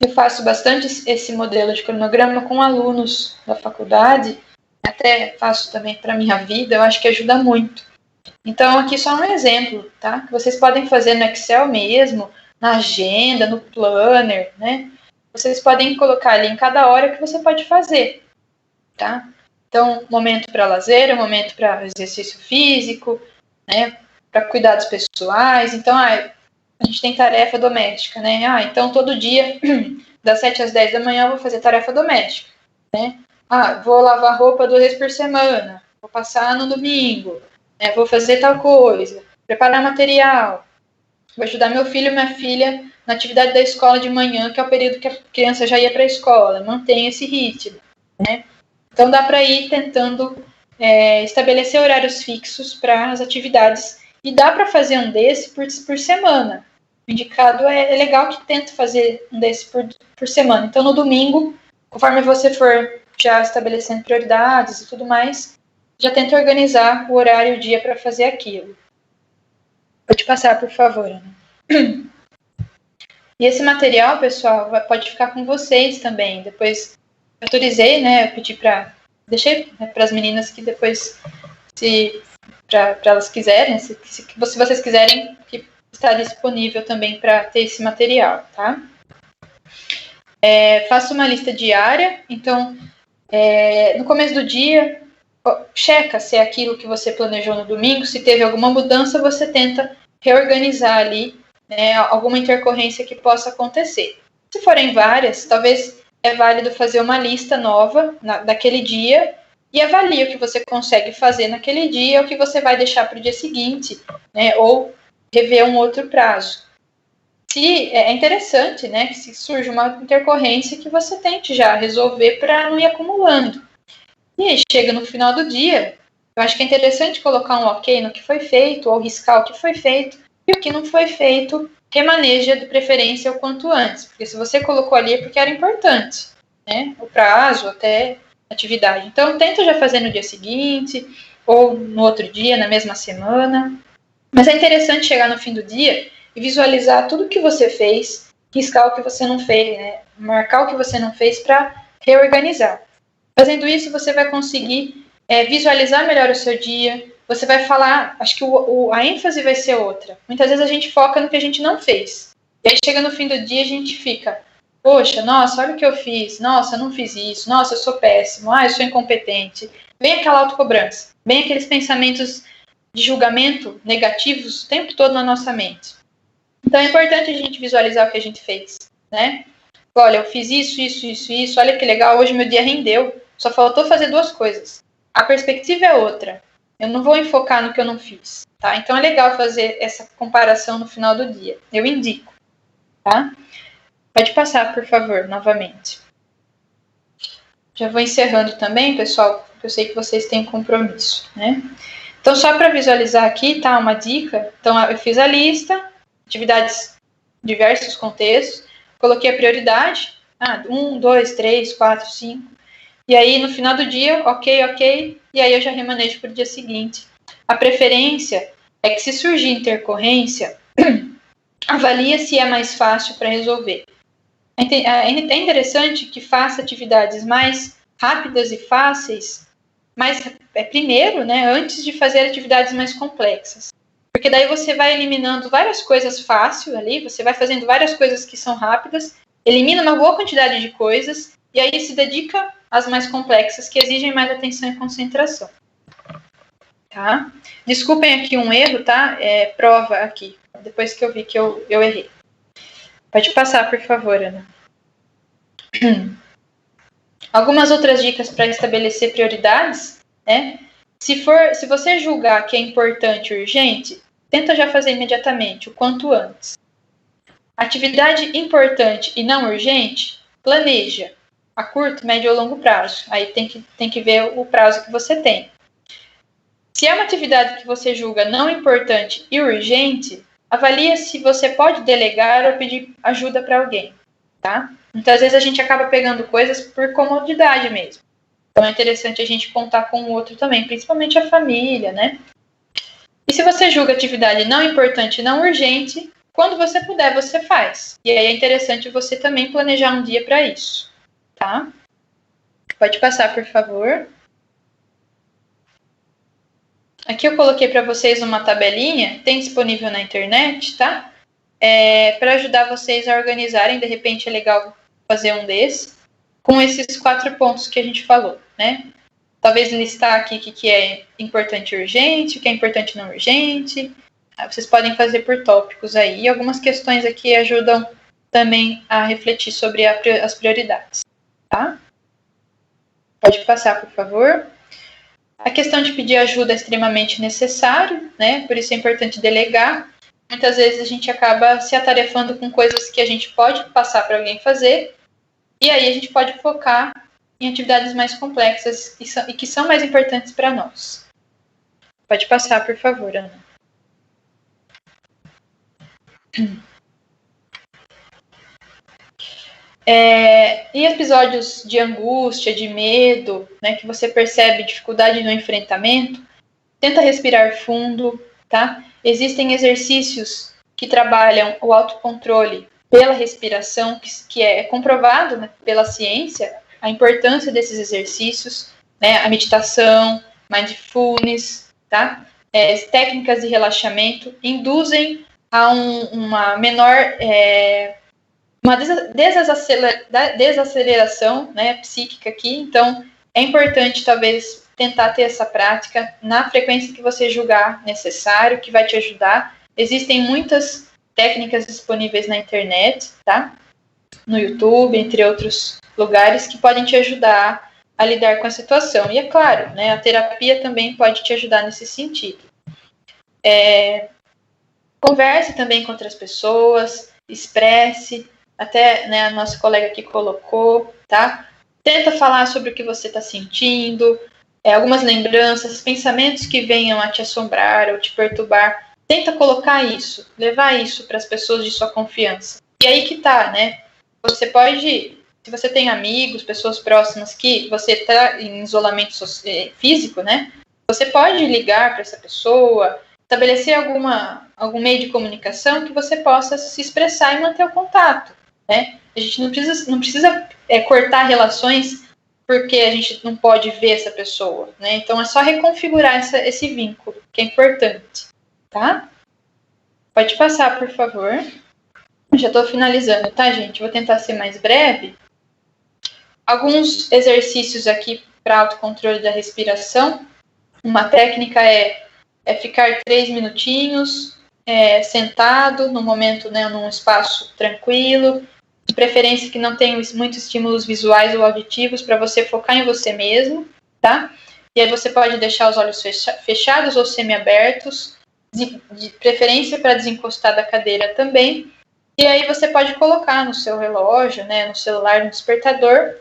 D: Eu faço bastante esse modelo de cronograma com alunos da faculdade, até faço também para a minha vida, eu acho que ajuda muito. Então, aqui só um exemplo, tá? Que vocês podem fazer no Excel mesmo, na agenda, no planner, né? Vocês podem colocar ali em cada hora que você pode fazer, tá? Então, momento para lazer, momento para exercício físico, né? Para cuidados pessoais. Então, a gente tem tarefa doméstica, né? Então todo dia, das 7 às 10 da manhã, eu vou fazer tarefa doméstica, né? Vou lavar roupa 2 vezes por semana, vou passar no domingo, né? Vou fazer tal coisa, preparar material, vou ajudar meu filho e minha filha na atividade da escola de manhã, que é o período que a criança já ia para a escola, mantém esse ritmo, né? Então dá para ir tentando estabelecer horários fixos para as atividades e dá para fazer um desse por semana. O indicado é legal que tenta fazer um desse por semana. Então, no domingo, conforme você for já estabelecendo prioridades e tudo mais, já tenta organizar o horário e o dia para fazer aquilo. Pode passar, por favor, Ana. E esse material, pessoal, pode ficar com vocês também. Depois, eu autorizei, né, eu pedi deixei, né, para as meninas que depois, para elas quiserem, se vocês quiserem, que está disponível também para ter esse material, tá? Faça uma lista diária, então, no começo do dia, checa se é aquilo que você planejou no domingo, se teve alguma mudança, você tenta reorganizar ali, né, alguma intercorrência que possa acontecer. Se forem várias, talvez é válido fazer uma lista nova daquele dia e avalie o que você consegue fazer naquele dia, o que você vai deixar para o dia seguinte, né, ou rever um outro prazo. Se é interessante, né, que se surge uma intercorrência que você tente já resolver para não ir acumulando. E aí chega no final do dia, eu acho que é interessante colocar um ok no que foi feito, ou riscar o que foi feito, e o que não foi feito, remaneja de preferência o quanto antes, porque se você colocou ali é porque era importante, né, o prazo, até a atividade. Então, tenta já fazer no dia seguinte, ou no outro dia, na mesma semana. Mas é interessante chegar no fim do dia e visualizar tudo que você fez, riscar o que você não fez, né? Marcar o que você não fez para reorganizar. Fazendo isso, você vai conseguir visualizar melhor o seu dia, você vai falar, acho que a ênfase vai ser outra. Muitas vezes a gente foca no que a gente não fez. E aí chega no fim do dia, a gente fica, poxa, nossa, olha o que eu fiz, nossa, eu não fiz isso, nossa, eu sou péssimo, eu sou incompetente. Vem aquela autocobrança, vem aqueles pensamentos de julgamento negativos o tempo todo na nossa mente. Então é importante a gente visualizar o que a gente fez, né? Olha, eu fiz isso, olha que legal, hoje meu dia rendeu, só faltou fazer 2 coisas. A perspectiva é outra. Eu não vou enfocar no que eu não fiz, tá? Então é legal fazer essa comparação no final do dia. Eu indico, tá? Pode passar, por favor, novamente. Já vou encerrando também, pessoal, porque eu sei que vocês têm compromisso, né? Então, só para visualizar aqui, tá? Uma dica. Então, eu fiz a lista, atividades, diversos contextos, coloquei a prioridade, 1, 2, 3, 4, 5. E aí, no final do dia, ok, e aí eu já remanejo para o dia seguinte. A preferência é que, se surgir intercorrência, avalie se é mais fácil para resolver. É interessante que faça atividades mais rápidas e fáceis, primeiro, né, antes de fazer atividades mais complexas. Porque daí você vai eliminando várias coisas fáceis ali, você vai fazendo várias coisas que são rápidas, elimina uma boa quantidade de coisas, e aí se dedica às mais complexas, que exigem mais atenção e concentração. Tá? Desculpem aqui um erro, tá? Prova aqui, depois que eu vi que eu errei. Pode passar, por favor, Ana. Algumas outras dicas para estabelecer prioridades, né? Se você julgar que é importante e urgente, tenta já fazer imediatamente, o quanto antes. Atividade importante e não urgente, planeja a curto, médio ou longo prazo. Aí tem que ver o prazo que você tem. Se é uma atividade que você julga não importante e urgente, avalie se você pode delegar ou pedir ajuda para alguém, tá? Muitas vezes a gente acaba pegando coisas por comodidade mesmo. Então é interessante a gente contar com o outro também, principalmente a família, né? E se você julga atividade não importante e não urgente, quando você puder, você faz. E aí é interessante você também planejar um dia para isso, tá? Pode passar, por favor. Aqui eu coloquei para vocês uma tabelinha, tem disponível na internet, tá? Para ajudar vocês a organizarem, de repente é legal fazer um desses, com esses 4 pontos que a gente falou, né? Talvez listar aqui o que é importante e urgente, o que é importante e não urgente. Vocês podem fazer por tópicos aí. E algumas questões aqui ajudam também a refletir sobre as prioridades, tá? Pode passar, por favor. A questão de pedir ajuda é extremamente necessário, né? Por isso é importante delegar. Muitas vezes a gente acaba se atarefando com coisas que a gente pode passar para alguém fazer, e aí a gente pode focar em atividades mais complexas e que são mais importantes para nós. Pode passar, por favor, Ana. Em episódios de angústia, de medo, né, que você percebe dificuldade no enfrentamento, tenta respirar fundo, tá? Existem exercícios que trabalham o autocontrole pela respiração, que é comprovado, né, pela ciência, a importância desses exercícios, né, a meditação, mindfulness, tá? Técnicas de relaxamento induzem a uma menor... uma desaceleração, né, psíquica aqui. Então, é importante, talvez, tentar ter essa prática na frequência que você julgar necessário, que vai te ajudar. Existem muitas técnicas disponíveis na internet, tá? No YouTube, entre outros lugares, que podem te ajudar a lidar com a situação. E é claro, né, a terapia também pode te ajudar nesse sentido. Converse também com outras pessoas, expresse, até, né, a nossa colega aqui colocou, tá? Tenta falar sobre o que você está sentindo, algumas lembranças, pensamentos que venham a te assombrar ou te perturbar. Tenta colocar isso, levar isso para as pessoas de sua confiança. E aí que tá, né? Você pode, se você tem amigos, pessoas próximas que você está em isolamento físico, né? Você pode ligar para essa pessoa, estabelecer algum meio de comunicação que você possa se expressar e manter o contato, né? A gente não precisa cortar relações porque a gente não pode ver essa pessoa, né? Então é só reconfigurar esse vínculo, que é importante, tá? Pode passar, por favor. Já estou finalizando, tá, gente? Vou tentar ser mais breve. Alguns exercícios aqui para autocontrole da respiração. Uma técnica é ficar 3 minutinhos sentado, no momento, né, num espaço tranquilo, de preferência que não tenha muitos estímulos visuais ou auditivos, para você focar em você mesmo, tá? E aí você pode deixar os olhos fechados ou semiabertos, de preferência para desencostar da cadeira também. E aí você pode colocar no seu relógio, né, no celular, no despertador.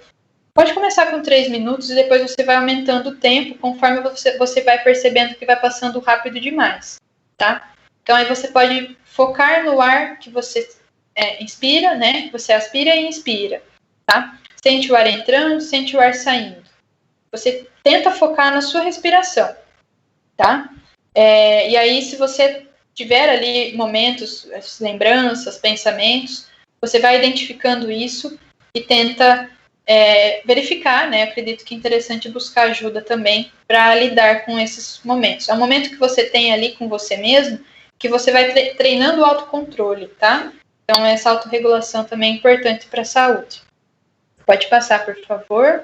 D: Pode começar com 3 minutos e depois você vai aumentando o tempo conforme você vai percebendo que vai passando rápido demais, tá? Então aí você pode focar no ar que você inspira, né? Que você aspira e inspira, tá? Sente o ar entrando, sente o ar saindo. Você tenta focar na sua respiração, tá? E aí, se você tiver ali momentos, lembranças, pensamentos, você vai identificando isso e tenta verificar, né? Acredito que é interessante buscar ajuda também para lidar com esses momentos. É um momento que você tem ali com você mesmo, que você vai treinando o autocontrole, tá? Então, essa autorregulação também é importante para a saúde. Pode passar, por favor.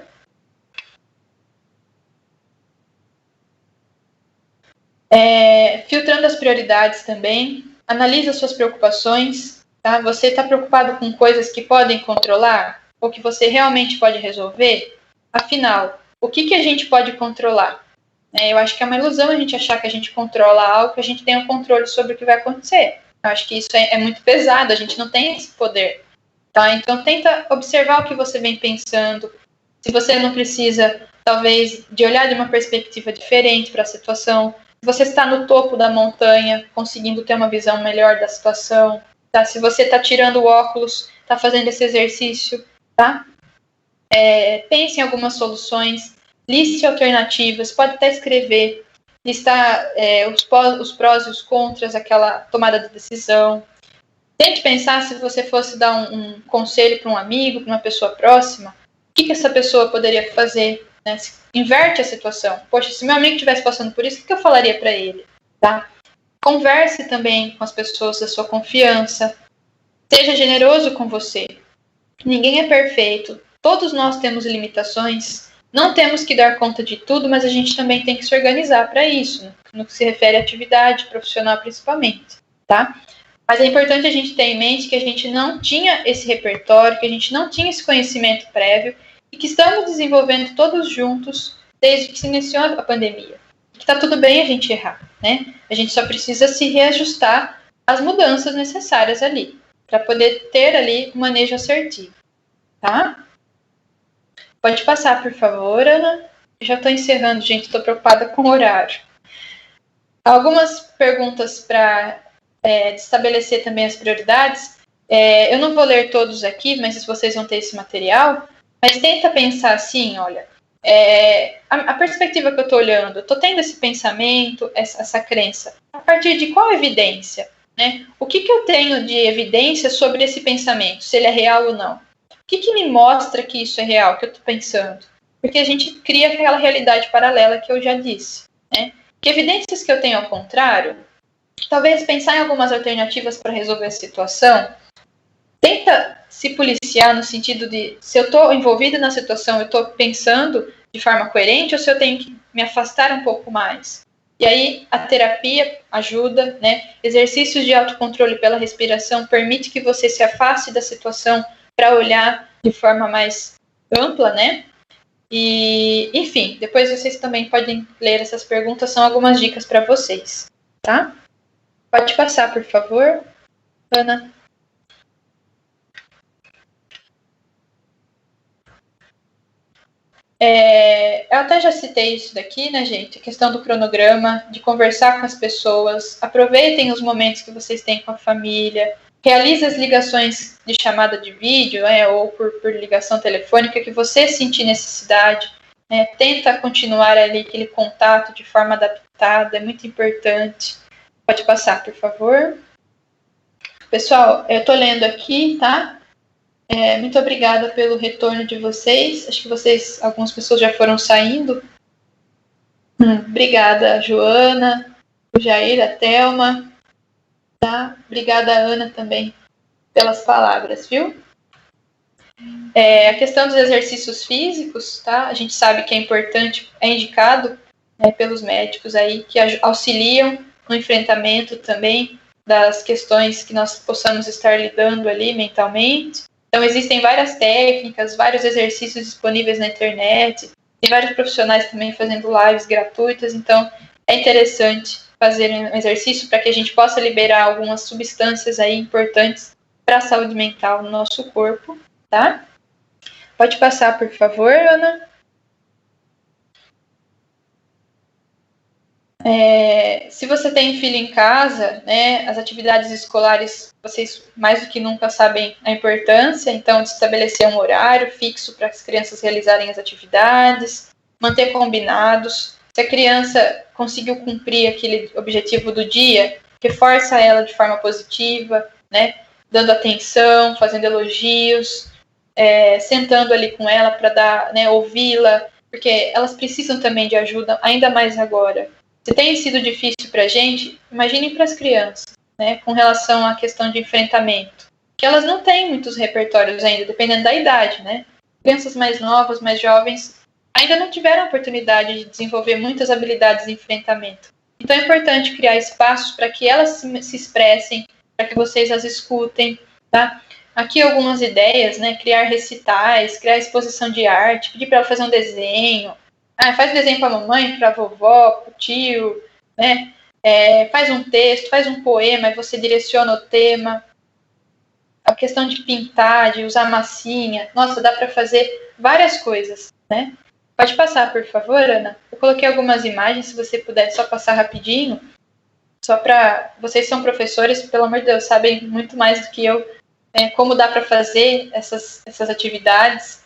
D: Filtrando as prioridades também. Analisa suas preocupações, tá? Você está preocupado com coisas que podem controlar? Ou que você realmente pode resolver? Afinal, o que a gente pode controlar? Eu acho que é uma ilusão a gente achar que a gente controla algo, que a gente tem um controle sobre o que vai acontecer. Eu acho que isso é muito pesado, a gente não tem esse poder, tá? Então, tenta observar o que você vem pensando. Se você não precisa, talvez, de olhar de uma perspectiva diferente para a situação. Se você está no topo da montanha, conseguindo ter uma visão melhor da situação, tá? Se você está tirando o óculos, está fazendo esse exercício, tá? Pense em algumas soluções, liste alternativas, pode até escrever, listar os prós e os contras daquela tomada de decisão. Tente pensar, se você fosse dar um conselho para um amigo, para uma pessoa próxima, o que essa pessoa poderia fazer, né? Inverte a situação. Poxa, se meu amigo estivesse passando por isso, o que eu falaria para ele? Tá? Converse também com as pessoas da sua confiança. Seja generoso com você. Ninguém é perfeito. Todos nós temos limitações. Não temos que dar conta de tudo, mas a gente também tem que se organizar para isso, no que se refere à atividade profissional principalmente, tá? Mas é importante a gente ter em mente que a gente não tinha esse repertório, que a gente não tinha esse conhecimento prévio e que estamos desenvolvendo todos juntos desde que se iniciou a pandemia. Que está tudo bem a gente errar, né? A gente só precisa se reajustar às mudanças necessárias ali, para poder ter ali um manejo assertivo, tá? Pode passar, por favor, Ana. Já estou encerrando, gente, estou preocupada com o horário. Algumas perguntas para estabelecer também as prioridades. Eu não vou ler todos aqui, mas vocês vão ter esse material. Mas tenta pensar assim, olha, a perspectiva que eu estou olhando, eu estou tendo esse pensamento, essa crença, a partir de qual evidência? Né? O que eu tenho de evidência sobre esse pensamento, se ele é real ou não? O que me mostra que isso é real, que eu estou pensando? Porque a gente cria aquela realidade paralela que eu já disse, né? Que evidências que eu tenho ao contrário? Talvez pensar em algumas alternativas para resolver a situação. Tenta se policiar no sentido de, se eu estou envolvido na situação, eu estou pensando de forma coerente ou se eu tenho que me afastar um pouco mais. E aí a terapia ajuda, né? Exercícios de autocontrole pela respiração permite que você se afaste da situação para olhar de forma mais ampla, né? E, enfim, depois vocês também podem ler essas perguntas, são algumas dicas para vocês, tá? Pode passar, por favor, Ana. Eu até já citei isso daqui, né, gente? A questão do cronograma, de conversar com as pessoas. Aproveitem os momentos que vocês têm com a família. Realize as ligações de chamada de vídeo, ou por ligação telefônica, que você sentir necessidade. Tenta continuar ali aquele contato de forma adaptada, é muito importante. Pode passar, por favor. Pessoal, eu estou lendo aqui, tá? Muito obrigada pelo retorno de vocês. Acho que algumas pessoas já foram saindo. Obrigada, Joana, o Jair, a Thelma. Tá? Obrigada, Ana, também, pelas palavras, viu? A questão dos exercícios físicos, tá? A gente sabe que é importante, é indicado, né, pelos médicos aí, que auxiliam no enfrentamento também das questões que nós possamos estar lidando ali mentalmente. Então, existem várias técnicas, vários exercícios disponíveis na internet, tem vários profissionais também fazendo lives gratuitas, então é interessante fazer um exercício para que a gente possa liberar algumas substâncias aí importantes para a saúde mental no nosso corpo, tá? Pode passar, por favor, Ana. Se você tem filho em casa, né, as atividades escolares, vocês mais do que nunca sabem a importância, então, de estabelecer um horário fixo para as crianças realizarem as atividades, manter combinados. Se a criança conseguiu cumprir aquele objetivo do dia, reforça ela de forma positiva, né, dando atenção, fazendo elogios, sentando ali com ela para dar, né, ouvi-la, porque elas precisam também de ajuda, ainda mais agora. Se tem sido difícil para a gente, imaginem para as crianças, né, com relação à questão de enfrentamento, que elas não têm muitos repertórios ainda, dependendo da idade, né? Crianças mais novas, mais jovens, ainda não tiveram a oportunidade de desenvolver muitas habilidades de enfrentamento. Então é importante criar espaços para que elas se expressem, para que vocês as escutem, tá? Aqui algumas ideias, né? Criar recitais, criar exposição de arte, pedir para ela fazer um desenho. Faz desenho para a mamãe, para a vovó, para o tio, né? Faz um texto, faz um poema e você direciona o tema. A questão de pintar, de usar massinha. Nossa, dá para fazer várias coisas, né? Pode passar, por favor, Ana. Eu coloquei algumas imagens, se você puder só passar rapidinho. Só para... Vocês são professores, pelo amor de Deus, sabem muito mais do que eu, como dá para fazer essas atividades.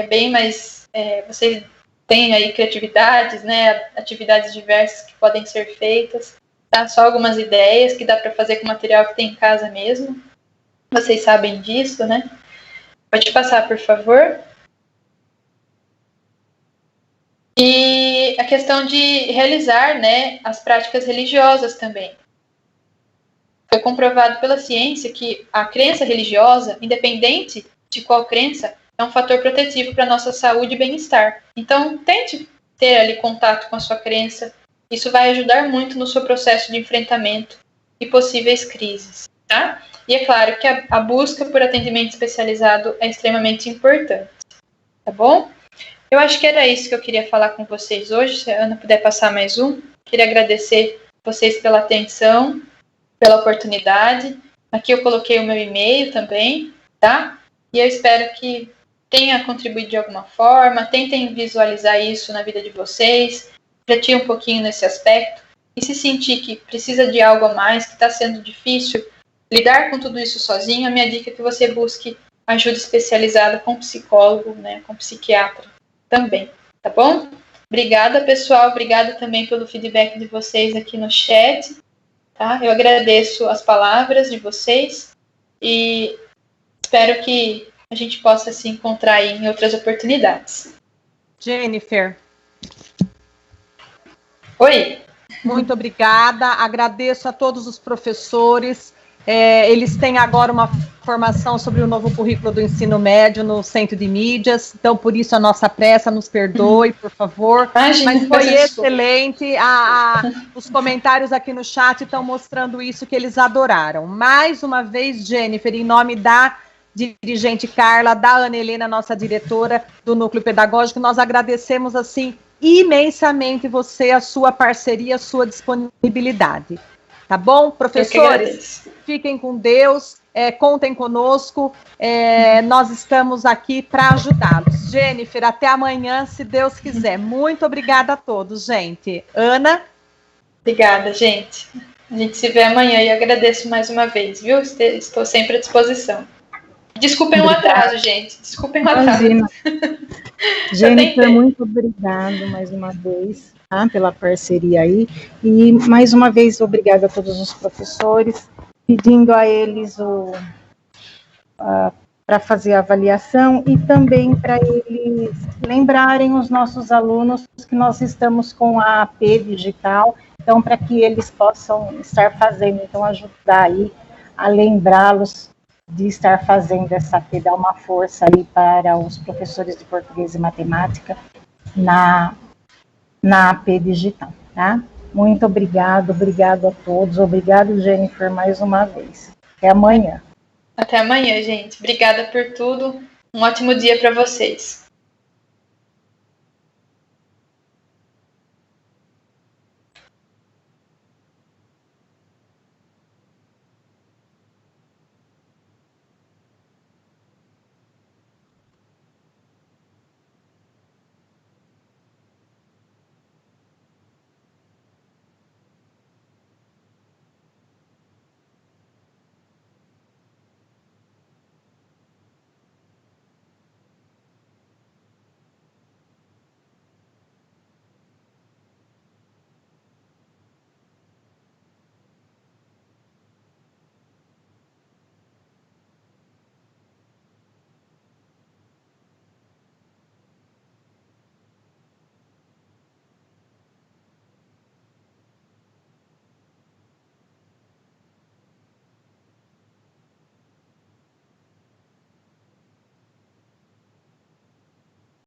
D: Bem mais... vocês têm aí criatividades, né? Atividades diversas que podem ser feitas. Tá? Só algumas ideias que dá para fazer com o material que tem em casa mesmo. Vocês sabem disso, né? Pode passar, por favor. E a questão de realizar, né, as práticas religiosas também. Foi comprovado pela ciência que a crença religiosa, independente de qual crença, é um fator protetivo para a nossa saúde e bem-estar. Então, tente ter ali contato com a sua crença. Isso vai ajudar muito no seu processo de enfrentamento e possíveis crises, tá? E é claro que a busca por atendimento especializado é extremamente importante, tá bom? Eu acho que era isso que eu queria falar com vocês hoje. Se a Ana puder passar mais um. Queria agradecer vocês pela atenção, pela oportunidade. Aqui eu coloquei o meu e-mail também, tá? E eu espero que tenha contribuído de alguma forma. Tentem visualizar isso na vida de vocês. Refletir um pouquinho nesse aspecto. E se sentir que precisa de algo a mais, que está sendo difícil lidar com tudo isso sozinho, a minha dica é que você busque ajuda especializada com psicólogo, né, com psiquiatra também, tá bom? Obrigada, pessoal. Obrigada também pelo feedback de vocês aqui no chat, tá? Eu agradeço as palavras de vocês e espero que a gente possa se encontrar aí em outras oportunidades.
C: Jennifer.
D: Oi.
C: Muito obrigada. Agradeço a todos os professores. Eles têm agora uma formação sobre o novo currículo do ensino médio no Centro de Mídias, então por isso a nossa pressa, nos perdoe, por favor. Mas foi excelente, os comentários aqui no chat estão mostrando isso, que eles adoraram. Mais uma vez, Jennifer, em nome da dirigente Carla, da Ana Helena, nossa diretora do Núcleo Pedagógico, nós agradecemos assim imensamente você, a sua parceria, a sua disponibilidade. Tá bom? Professores, fiquem com Deus, contem conosco, nós estamos aqui para ajudá-los. Jennifer, até amanhã, se Deus quiser. Muito obrigada a todos, gente. Ana?
D: Obrigada, gente. A gente se vê amanhã e agradeço mais uma vez, viu? Estou sempre à disposição. Desculpem o atraso, gente. Desculpem o atraso.
A: Jennifer, muito obrigado mais uma vez, tá, pela parceria aí. E mais uma vez, obrigada a todos os professores, pedindo a eles para fazer a avaliação e também para eles lembrarem os nossos alunos que nós estamos com a AP digital, então para que eles possam estar fazendo, então ajudar aí a lembrá-los de estar fazendo essa AP, dar uma força aí para os professores de português e matemática na AP digital, tá? Muito obrigado a todos, obrigado Jennifer mais uma vez. Até amanhã.
D: Até amanhã, gente. Obrigada por tudo. Um ótimo dia para vocês.